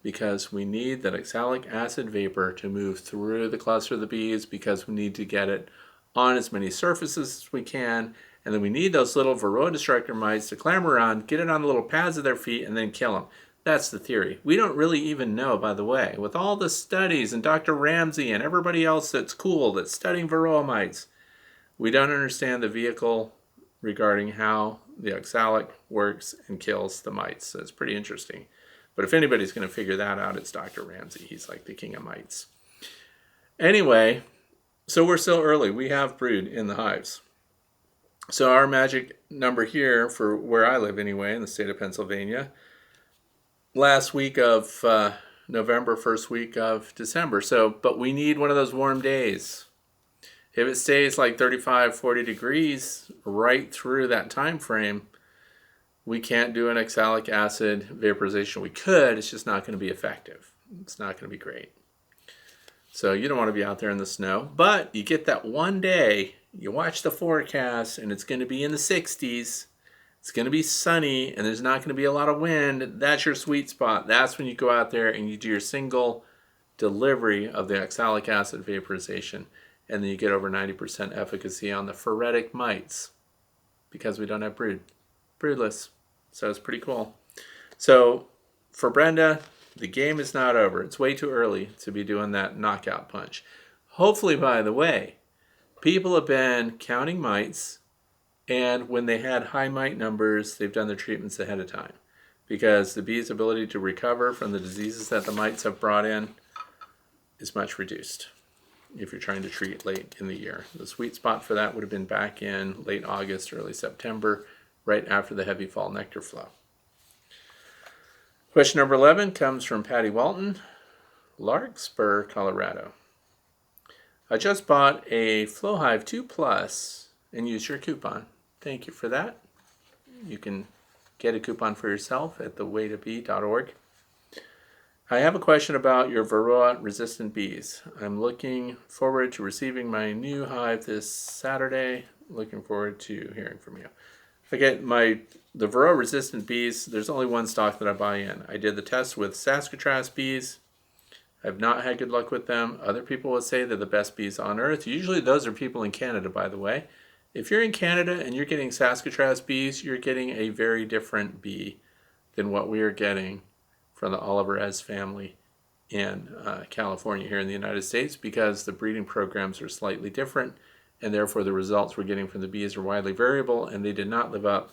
because we need that oxalic acid vapor to move through the cluster of the bees, because we need to get it on as many surfaces as we can, and then we need those little varroa destructor mites to climb around, get it on the little pads of their feet, and then kill them. That's the theory. We don't really even know, by the way, with all the studies and Dr. Ramsey and everybody else that's cool that's studying varroa mites, we don't understand the vehicle regarding how the oxalic works and kills the mites. So it's pretty interesting. But if anybody's going to figure that out, it's Dr. Ramsey. He's like the king of mites. Anyway, so we're still early. We have brood in the hives. So our magic number here for where I live anyway, in the state of Pennsylvania, last week of November, first week of December. So, but we need one of those warm days. If it stays like 35, 40 degrees right through that time frame, we can't do an oxalic acid vaporization. We could, it's just not going to be effective. It's not going to be great. So you don't want to be out there in the snow, but you get that one day, you watch the forecast, and it's going to be in the 60s. It's going to be sunny, and there's not going to be a lot of wind. That's your sweet spot. That's when you go out there and you do your single delivery of the oxalic acid vaporization, and then you get over 90% efficacy on the phoretic mites because we don't have brood. Broodless. So it's pretty cool. So for Brenda, the game is not over. It's way too early to be doing that knockout punch. Hopefully, by the way, people have been counting mites, and when they had high mite numbers, they've done their treatments ahead of time because the bee's ability to recover from the diseases that the mites have brought in is much reduced if you're trying to treat late in the year. The sweet spot for that would have been back in late August, early September, right after the heavy fall nectar flow. Question number 11 comes from Patty Walton, Larkspur, Colorado. I just bought a FlowHive 2 Plus and used your coupon. Thank you for that. You can get a coupon for yourself at thewaytobee.org. I have a question about your Varroa resistant bees. I'm looking forward to receiving my new hive this Saturday. Looking forward to hearing from you. I get the Varroa resistant bees, there's only one stock that I buy in. I did the test with Saskatraz bees. I've not had good luck with them. Other people will say they're the best bees on earth. Usually those are people in Canada, by the way. If you're in Canada and you're getting Saskatraz bees, you're getting a very different bee than what we are getting from the Olivarez family in California here in the United States, because the breeding programs are slightly different, and therefore the results we're getting from the bees are widely variable, and they did not live up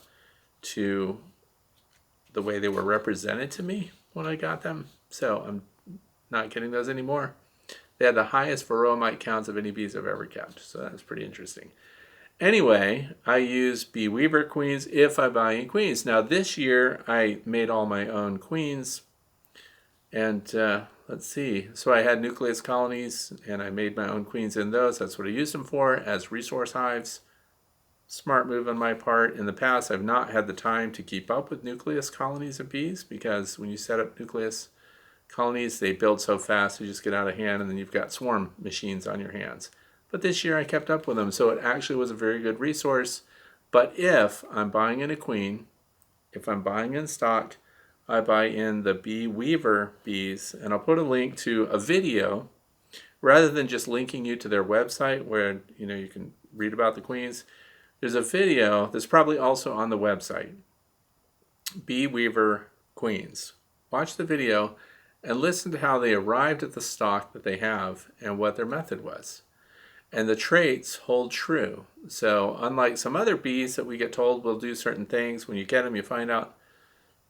to the way they were represented to me when I got them. So I'm not getting those anymore. They had the highest Varroa mite counts of any bees I've ever kept, so that's pretty interesting. Anyway, I use Bee Weaver queens if I buy any queens. Now this year I made all my own queens, and let's see. So I had nucleus colonies, and I made my own queens in those. That's what I used them for, as resource hives. Smart move on my part. In the past, I've not had the time to keep up with nucleus colonies of bees, because when you set up nucleus colonies, they build so fast, you just get out of hand, and then you've got swarm machines on your hands. But this year I kept up with them, so it actually was a very good resource. But if I'm buying in a queen, if I'm buying in stock, I buy in the Bee Weaver bees, and I'll put a link to a video rather than just linking you to their website where you can read about the queens. There's a video that's probably also on the website, Bee Weaver Queens. Watch the video and listen to how they arrived at the stock that they have and what their method was. And the traits hold true. So unlike some other bees that we get told will do certain things, when you get them you find out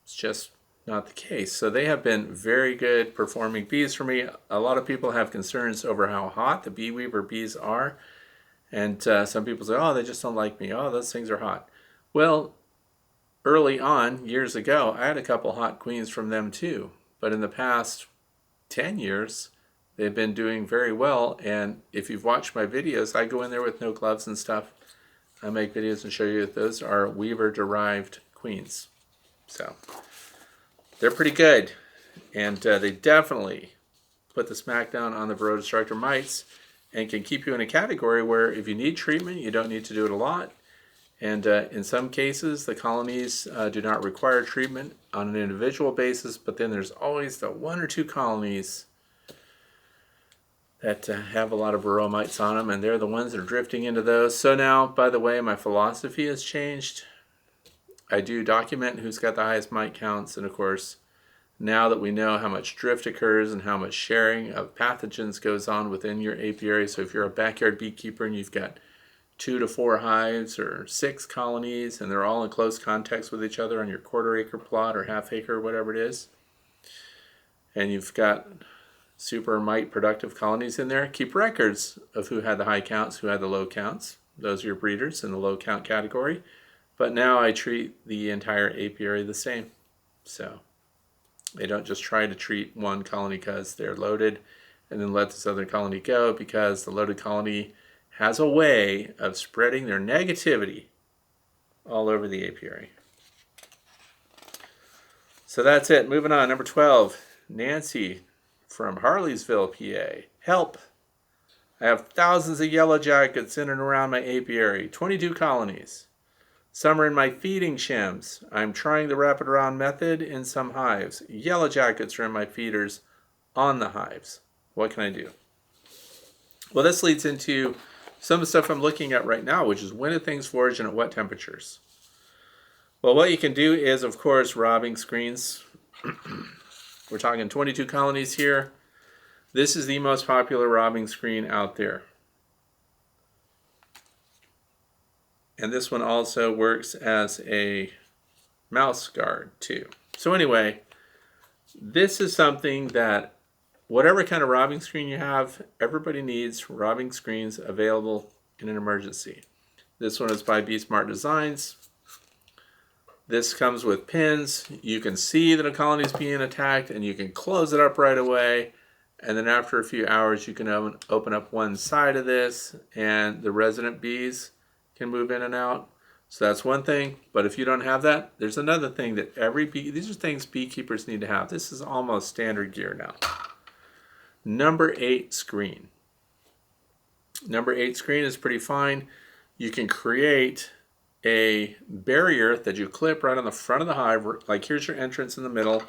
it's just not the case. So they have been very good performing bees for me. A lot of people have concerns over how hot the Bee Weaver bees are. And some people say, oh, they just don't like me. Oh, those things are hot. Well, early on, years ago, I had a couple hot queens from them too. But in the past 10 years, they've been doing very well. And if you've watched my videos, I go in there with no gloves and stuff. I make videos and show you that those are Weaver-derived queens. So they're pretty good. And they definitely put the smackdown on the Varroa destructor mites, and can keep you in a category where if you need treatment, you don't need to do it a lot. And in some cases, the colonies do not require treatment on an individual basis, but then there's always the one or two colonies that have a lot of Varroa mites on them, and they're the ones that are drifting into those. So now, by the way, my philosophy has changed. I do document who's got the highest mite counts, and of course, now that we know how much drift occurs and how much sharing of pathogens goes on within your apiary, so if you're a backyard beekeeper and you've got 2 to 4 hives or 6 colonies and they're all in close contact with each other on your quarter acre plot or half acre, whatever it is, and you've got super mite productive colonies in there. Keep records of who had the high counts, who had the low counts. Those are your breeders in the low count category. But now I treat the entire apiary the same. So they don't just try to treat one colony because they're loaded and then let this other colony go, because the loaded colony has a way of spreading their negativity all over the apiary. So that's it. Moving on. Number 12, Nancy from Harleysville, PA. Help! I have thousands of yellow jackets in and around my apiary, 22 colonies. Some are in my feeding shims. I'm trying the rapid around method in some hives. Yellow jackets are in my feeders on the hives. What can I do? Well, this leads into some of the stuff I'm looking at right now, which is when do things forage and at what temperatures? Well, what you can do is, of course, robbing screens. We're talking 22 colonies here. This is the most popular robbing screen out there. And this one also works as a mouse guard too. So anyway, this is something that whatever kind of robbing screen you have, everybody needs robbing screens available in an emergency. This one is by Bee Smart Designs. This comes with pins. You can see that a colony is being attacked and you can close it up right away. And then after a few hours, you can open up one side of this and the resident bees can move in and out. So that's one thing. But if you don't have that, there's another thing that these are things beekeepers need to have. This is almost standard gear now. Number 8 screen. Number 8 screen is pretty fine. You can create a barrier that you clip right on the front of the hive. Like here's your entrance in the middle.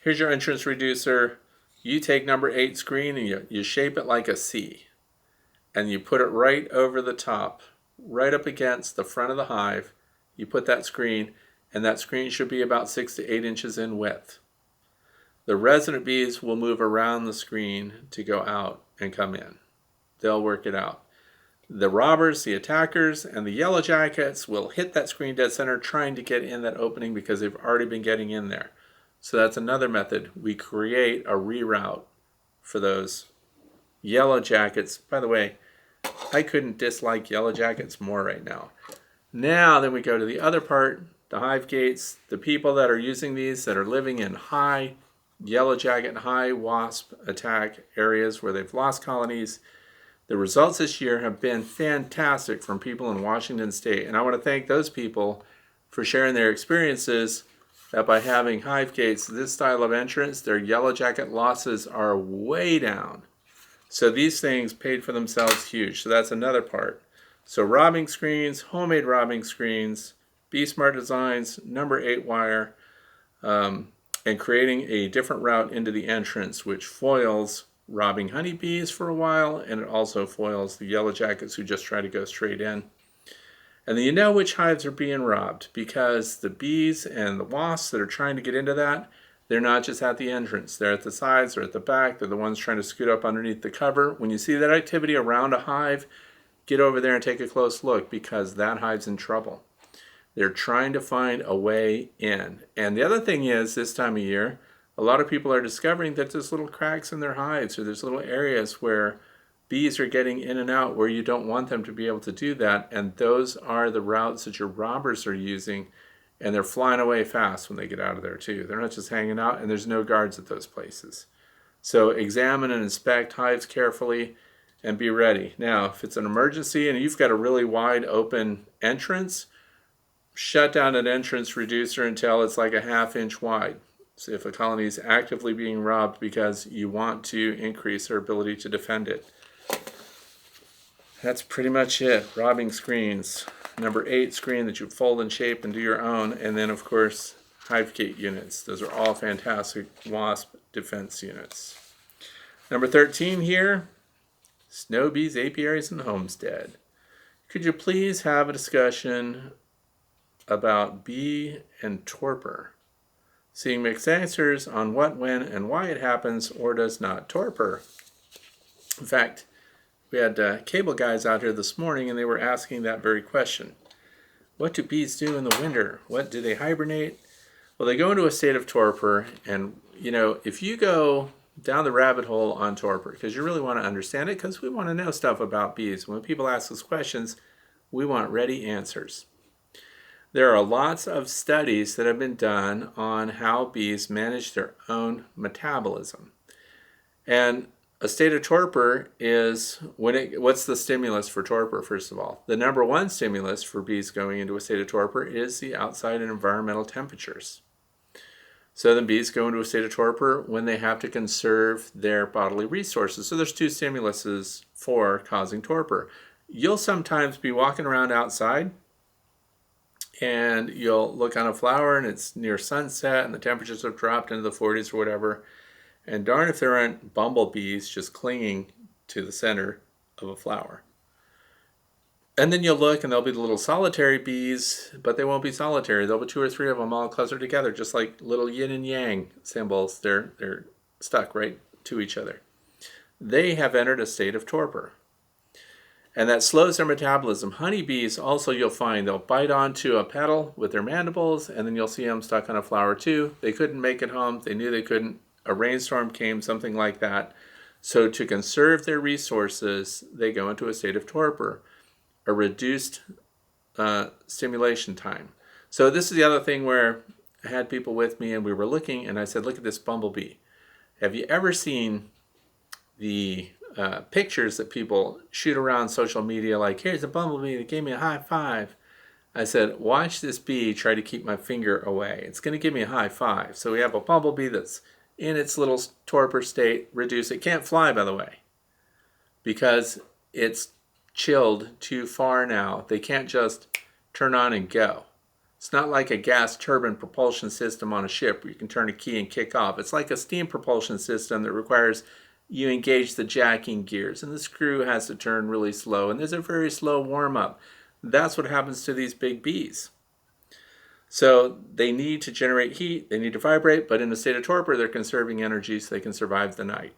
Here's your entrance reducer. You take number 8 screen and you shape it like a C. And you put it right over the top, right up against the front of the hive. You put that screen, and that screen should be about 6 to 8 inches in width. The resident bees will move around the screen to go out and come in. They'll work it out. The robbers, the attackers, and the yellow jackets will hit that screen dead center trying to get in that opening because they've already been getting in there. So that's another method. We create a reroute for those yellow jackets. By the way, I couldn't dislike yellow jackets more right now. Now then we go to the other part, the hive gates. The people that are using these that are living in high yellow jacket and high wasp attack areas where they've lost colonies. The results this year have been fantastic from people in Washington State. And I want to thank those people for sharing their experiences that by having hive gates, this style of entrance, their yellow jacket losses are way down. So these things paid for themselves huge. So that's another part. So robbing screens, homemade robbing screens, Bee Smart Designs, number 8 wire, and creating a different route into the entrance, which foils robbing honeybees for a while, and it also foils the yellow jackets who just try to go straight in. And then you know which hives are being robbed, because the bees and the wasps that are trying to get into that, they're not just at the entrance. They're at the sides, they're at the back, they're the ones trying to scoot up underneath the cover. When you see that activity around a hive, get over there and take a close look, because that hive's in trouble. They're trying to find a way in. And the other thing is, this time of year, a lot of people are discovering that there's little cracks in their hives, or there's little areas where bees are getting in and out where you don't want them to be able to do that. And those are the routes that your robbers are using. And they're flying away fast when they get out of there too. They're not just hanging out, and there's no guards at those places. So examine and inspect hives carefully and be ready. Now, if it's an emergency and you've got a really wide open entrance, shut down an entrance reducer until it's like a 1/2 inch wide. So if a colony is actively being robbed because you want to increase their ability to defend it. That's pretty much it. Robbing screens. Number 8 screen that you fold and shape and do your own. And then, of course, hive gate units. Those are all fantastic wasp defense units. Number 13 here, snow bees, apiaries, and homestead. Could you please have a discussion about bee and torpor? Seeing mixed answers on what, when, and why it happens or does not. Torpor. In fact, we had cable guys out here this morning, and they were asking that very question. What do bees do in the winter? What do they hibernate? Well, they go into a state of torpor, and you know, if you go down the rabbit hole on torpor because you really want to understand it because we want to know stuff about bees. When people ask us questions, we want ready answers. There are lots of studies that have been done on how bees manage their own metabolism. And a state of torpor is what's the stimulus for torpor, first of all? The number one stimulus for bees going into a state of torpor is the outside and environmental temperatures. So the bees go into a state of torpor when they have to conserve their bodily resources. So there's two stimuluses for causing torpor. You'll sometimes be walking around outside and you'll look on a flower and it's near sunset and the temperatures have dropped into the 40s or whatever. And darn if there aren't bumblebees just clinging to the center of a flower. And then you'll look and there'll be the little solitary bees, but they won't be solitary. There'll be 2 or 3 of them all clustered together, just like little yin and yang symbols. They're stuck right to each other. They have entered a state of torpor. And that slows their metabolism. Honeybees also, you'll find they'll bite onto a petal with their mandibles, and then you'll see them stuck on a flower too. They couldn't make it home. They knew they couldn't. A rainstorm came, something like that. So to conserve their resources, they go into a state of torpor, a reduced stimulation time. So this is the other thing where I had people with me and we were looking and I said, look at this bumblebee. Have you ever seen the pictures that people shoot around social media like, here's a bumblebee that gave me a high five? I said, watch this bee try to keep my finger away. It's going to give me a high five. So we have a bumblebee that's in its little torpor state, reduced. It can't fly, by the way, because it's chilled too far now. They can't just turn on and go. It's not like a gas turbine propulsion system on a ship where you can turn a key and kick off. It's like a steam propulsion system that requires you engage the jacking gears and the screw has to turn really slow and there's a very slow warm-up. That's what happens to these big bees. So they need to generate heat, they need to vibrate, but in a state of torpor they're conserving energy so they can survive the night.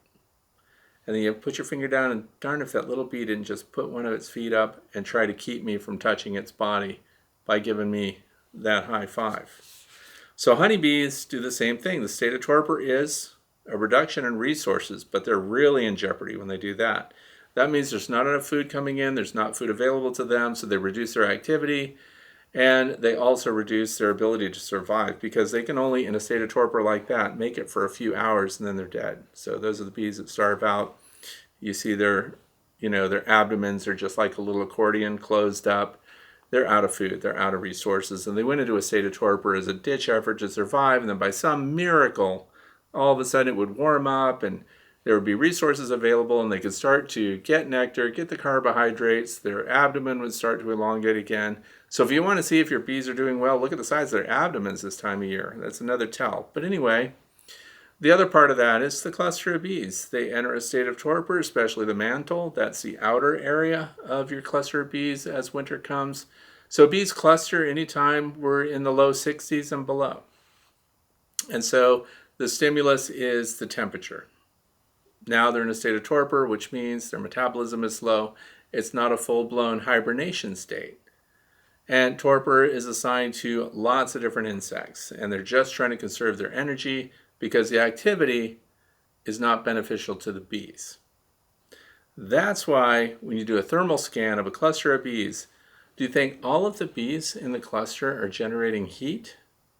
And then you put your finger down and darn if that little bee didn't just put one of its feet up and try to keep me from touching its body by giving me that high five. So honeybees do the same thing. The state of torpor is a reduction in resources, but they're really in jeopardy when they do that. That means there's not enough food coming in, there's not food available to them, so they reduce their activity, and they also reduce their ability to survive because they can only, in a state of torpor like that, make it for a few hours and then they're dead. So those are the bees that starve out. You see their abdomens are just like a little accordion closed up. They're out of food, they're out of resources, and they went into a state of torpor as a ditch effort to survive, and then by some miracle, all of a sudden it would warm up and there would be resources available and they could start to get nectar, get the carbohydrates, their abdomen would start to elongate again. So if you want to see if your bees are doing well, look at the size of their abdomens this time of year. That's another tell. But anyway, the other part of that is the cluster of bees. They enter a state of torpor, especially the mantle. That's the outer area of your cluster of bees as winter comes. So bees cluster anytime we're in the low 60s and below. And so the stimulus is the temperature. Now they're in a state of torpor, which means their metabolism is slow. It's not a full-blown hibernation state. And torpor is assigned to lots of different insects, and they're just trying to conserve their energy because the activity is not beneficial to the bees. That's why when you do a thermal scan of a cluster of bees, do you think all of the bees in the cluster are generating heat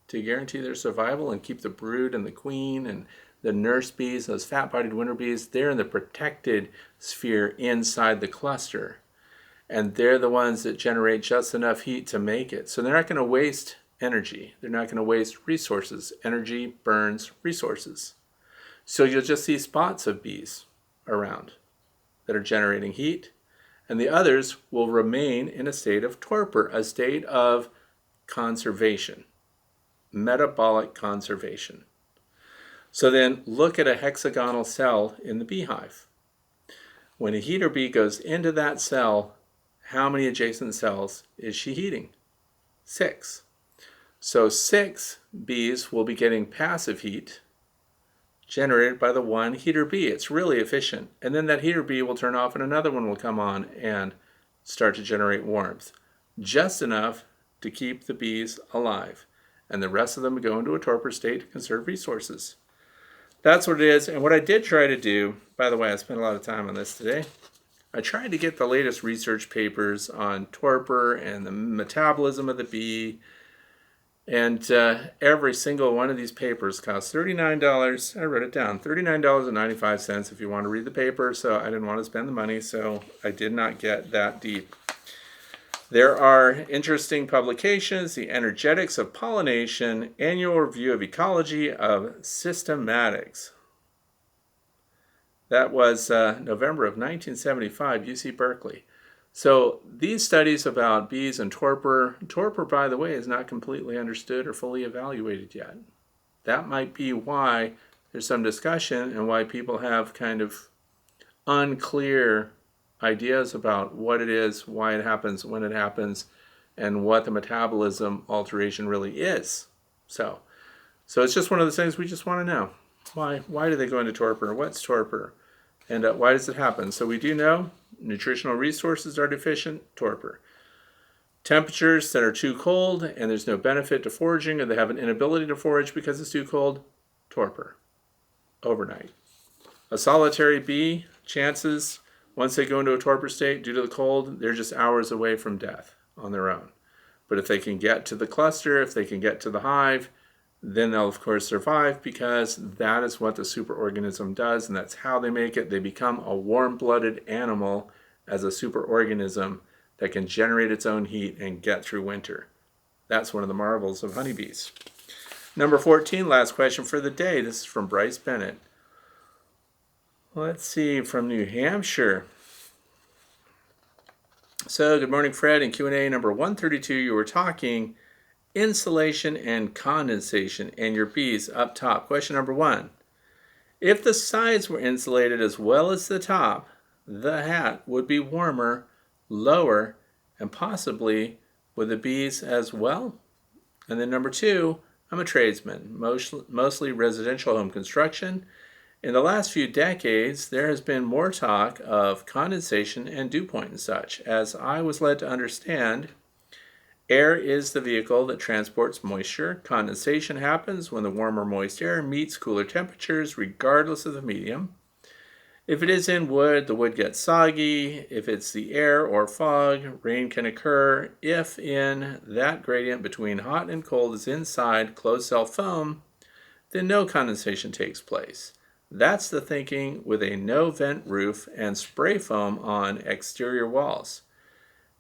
to guarantee their survival and keep the brood and the queen and the nurse bees, those fat-bodied winter bees, they're in the protected sphere inside the cluster. And they're the ones that generate just enough heat to make it. So they're not going to waste energy. They're not going to waste resources. Energy burns resources. So you'll just see spots of bees around that are generating heat, and the others will remain in a state of torpor, a state of conservation, metabolic conservation. So then look at a hexagonal cell in the beehive. When a heater bee goes into that cell, how many adjacent cells is she heating? 6. So 6 bees will be getting passive heat generated by the one heater bee. It's really efficient. And then that heater bee will turn off and another one will come on and start to generate warmth. Just enough to keep the bees alive. And the rest of them go into a torpor state to conserve resources. that's what it is. And what I did try to do, by the way, I spent a lot of time on this today. I tried to get the latest research papers on torpor and the metabolism of the bee. And every single one of these papers costs $39. I wrote it down, $39.95 if you want to read the paper. So I didn't want to spend the money, so I did not get that deep. There are interesting publications: The Energetics of Pollination, Annual Review of Ecology of Systematics. That was November of 1975, UC Berkeley. So these studies about bees and torpor, by the way, is not completely understood or fully evaluated yet. That might be why there's some discussion and why people have kind of unclear ideas about what it is, why it happens, when it happens, and what the metabolism alteration really is. So it's just one of those things we just want to know. Why do they go into torpor? What's torpor? And why does it happen? So we do know nutritional resources are deficient, torpor. Temperatures that are too cold and there's no benefit to foraging, or they have an inability to forage because it's too cold, torpor. Overnight. A solitary bee, chances, once they go into a torpor state due to the cold, they're just hours away from death on their own. But if they can get to the cluster, if they can get to the hive, then they'll of course survive, because that is what the superorganism does, and that's how they make it. They become a warm-blooded animal as a superorganism that can generate its own heat and get through winter. That's one of the marvels of honeybees. Number 14, last question for the day. This is from Bryce Bennett. Let's see, from New Hampshire. So, good morning, Fred. In Q&A number 132, you were talking insulation and condensation and your bees up top. Question number 1. If the sides were insulated as well as the top, the hat would be warmer, lower, and possibly with the bees as well? And then number 2, I'm a tradesman, mostly residential home construction. In the last few decades, there has been more talk of condensation and dew point and such. As I was led to understand, air is the vehicle that transports moisture. Condensation happens when the warmer moist air meets cooler temperatures, regardless of the medium. If it is in wood, the wood gets soggy. If it's the air or fog, rain can occur. If in that gradient between hot and cold is inside closed cell foam, then no condensation takes place. That's the thinking with a no vent roof and spray foam on exterior walls.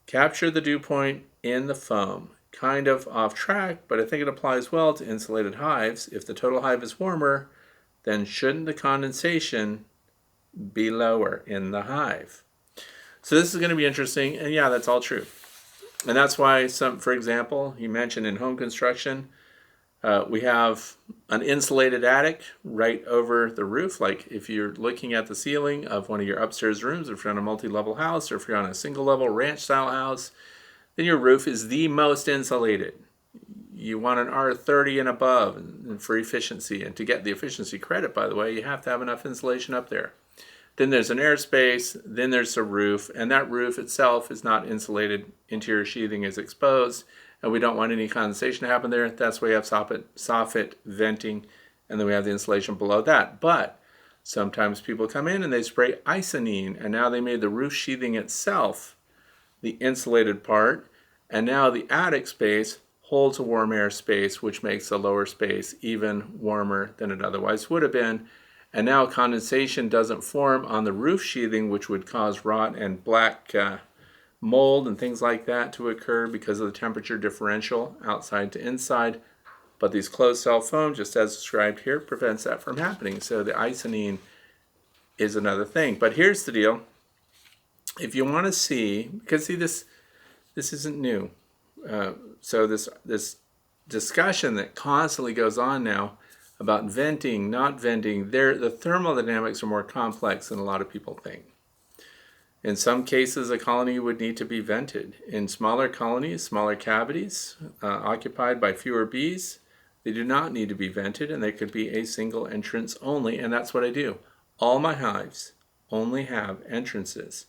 Capture the dew point in the foam. Kind of off track, but I think it applies well to insulated hives. If the total hive is warmer, then shouldn't the condensation be lower in the hive? So this is going to be interesting, and yeah, that's all true. And that's why for example, he mentioned in home construction, we have an insulated attic right over the roof. Like if you're looking at the ceiling of one of your upstairs rooms, if you're on a multi-level house, or if you're on a single-level ranch-style house, then your roof is the most insulated. You want an R30 and above for efficiency. And to get the efficiency credit, by the way, you have to have enough insulation up there. Then there's an airspace, then there's a roof, and that roof itself is not insulated. Interior sheathing is exposed, and we don't want any condensation to happen there. That's why we have soffit venting, and then we have the insulation below that. But sometimes people come in and they spray Icynene, and now they made the roof sheathing itself the insulated part, and now the attic space holds a warm air space, which makes the lower space even warmer than it otherwise would have been. And now condensation doesn't form on the roof sheathing, which would cause rot and black mold and things like that to occur because of the temperature differential outside to inside. But these closed cell foam, just as described here, prevents that from happening. So the Icynene is another thing. But here's the deal. If you want to see, because see, this isn't new. So this discussion that constantly goes on now about venting, not venting, the thermodynamics are more complex than a lot of people think. In some cases, a colony would need to be vented. In smaller colonies, smaller cavities, occupied by fewer bees, they do not need to be vented, and they could be a single entrance only, and that's what I do. All my hives only have entrances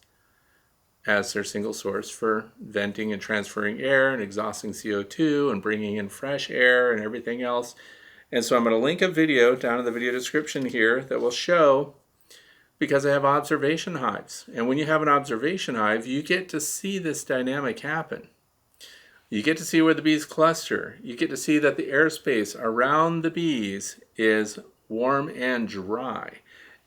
as their single source for venting and transferring air and exhausting CO2 and bringing in fresh air and everything else. And so I'm going to link a video down in the video description here that will show, because I have observation hives. And when you have an observation hive, you get to see this dynamic happen. You get to see where the bees cluster. You get to see that the airspace around the bees is warm and dry.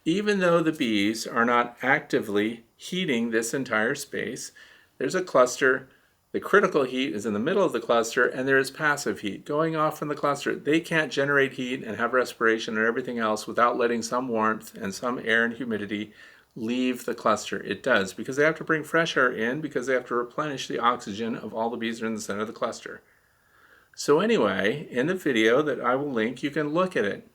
Even though the bees are not actively heating this entire space, there's a cluster. The critical heat is in the middle of the cluster, and there is passive heat going off from the cluster. They can't generate heat and have respiration and everything else without letting some warmth and some air and humidity leave the cluster. It does, because they have to bring fresh air in, because they have to replenish the oxygen of all the bees that are in the center of the cluster. So anyway, in the video that I will link, you can look at it.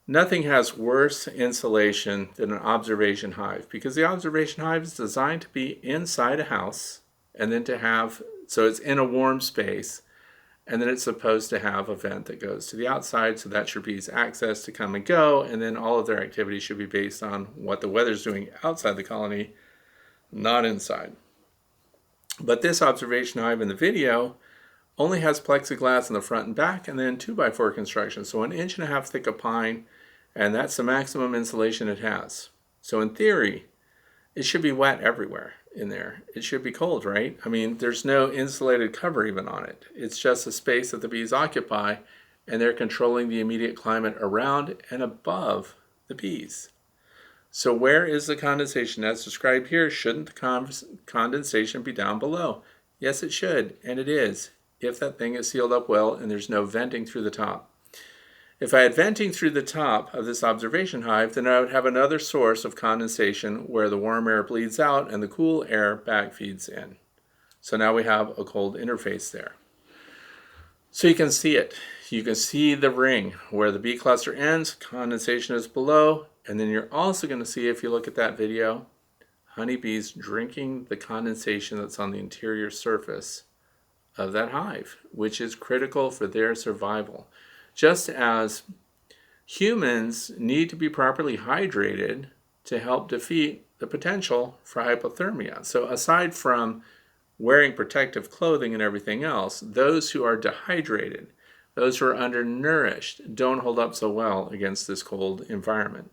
Nothing has worse insulation than an observation hive, because the observation hive is designed to be inside a house, and then to have, so it's in a warm space, and then it's supposed to have a vent that goes to the outside, so that's your bees' access to come and go, and then all of their activity should be based on what the weather's doing outside the colony, not inside. But this observation hive in the video only has plexiglass in the front and back, and then 2x4 construction, so 1.5 inches thick of pine, and that's the maximum insulation it has. So in theory, it should be wet everywhere in there. It should be cold, right? I mean, there's no insulated cover even on it. It's just a space that the bees occupy, and they're controlling the immediate climate around and above the bees. So where is the condensation? As described here, shouldn't the condensation be down below? Yes, it should, and it is, if that thing is sealed up well and there's no venting through the top. If I had venting through the top of this observation hive, then I would have another source of condensation where the warm air bleeds out and the cool air back feeds in. So now we have a cold interface there. So you can see it. You can see the ring where the bee cluster ends, condensation is below, and then you're also going to see, if you look at that video, honeybees drinking the condensation that's on the interior surface of that hive, which is critical for their survival. Just as humans need to be properly hydrated to help defeat the potential for hypothermia. So aside from wearing protective clothing and everything else, those who are dehydrated, those who are undernourished, don't hold up so well against this cold environment.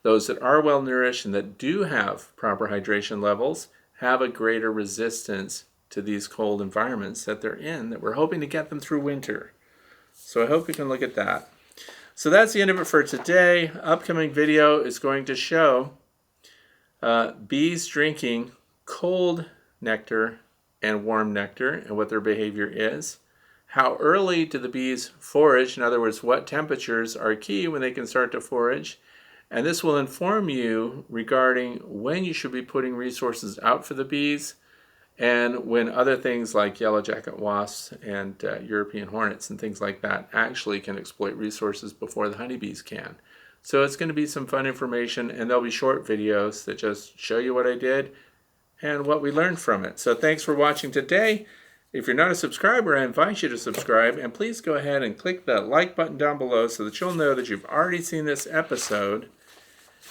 Those that are well nourished and that do have proper hydration levels have a greater resistance to these cold environments that they're in, that we're hoping to get them through winter. So I hope you can look at that. So that's the end of it for today. Upcoming video is going to show bees drinking cold nectar and warm nectar and what their behavior is. How early do the bees forage? In other words, what temperatures are key when they can start to forage? And this will inform you regarding when you should be putting resources out for the bees, and when other things like yellow jacket wasps and European hornets and things like that actually can exploit resources before the honeybees can. So it's going to be some fun information, and there'll be short videos that just show you what I did and what we learned from it. So thanks for watching today. If you're not a subscriber, I invite you to subscribe, and please go ahead and click that like button down below so that you'll know that you've already seen this episode.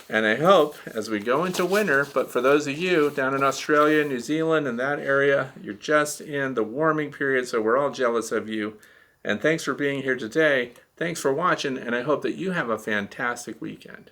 And I hope, as we go into winter, but for those of you down in Australia, New Zealand, and that area, you're just in the warming period, so we're all jealous of you. And thanks for being here today. Thanks for watching, and I hope that you have a fantastic weekend.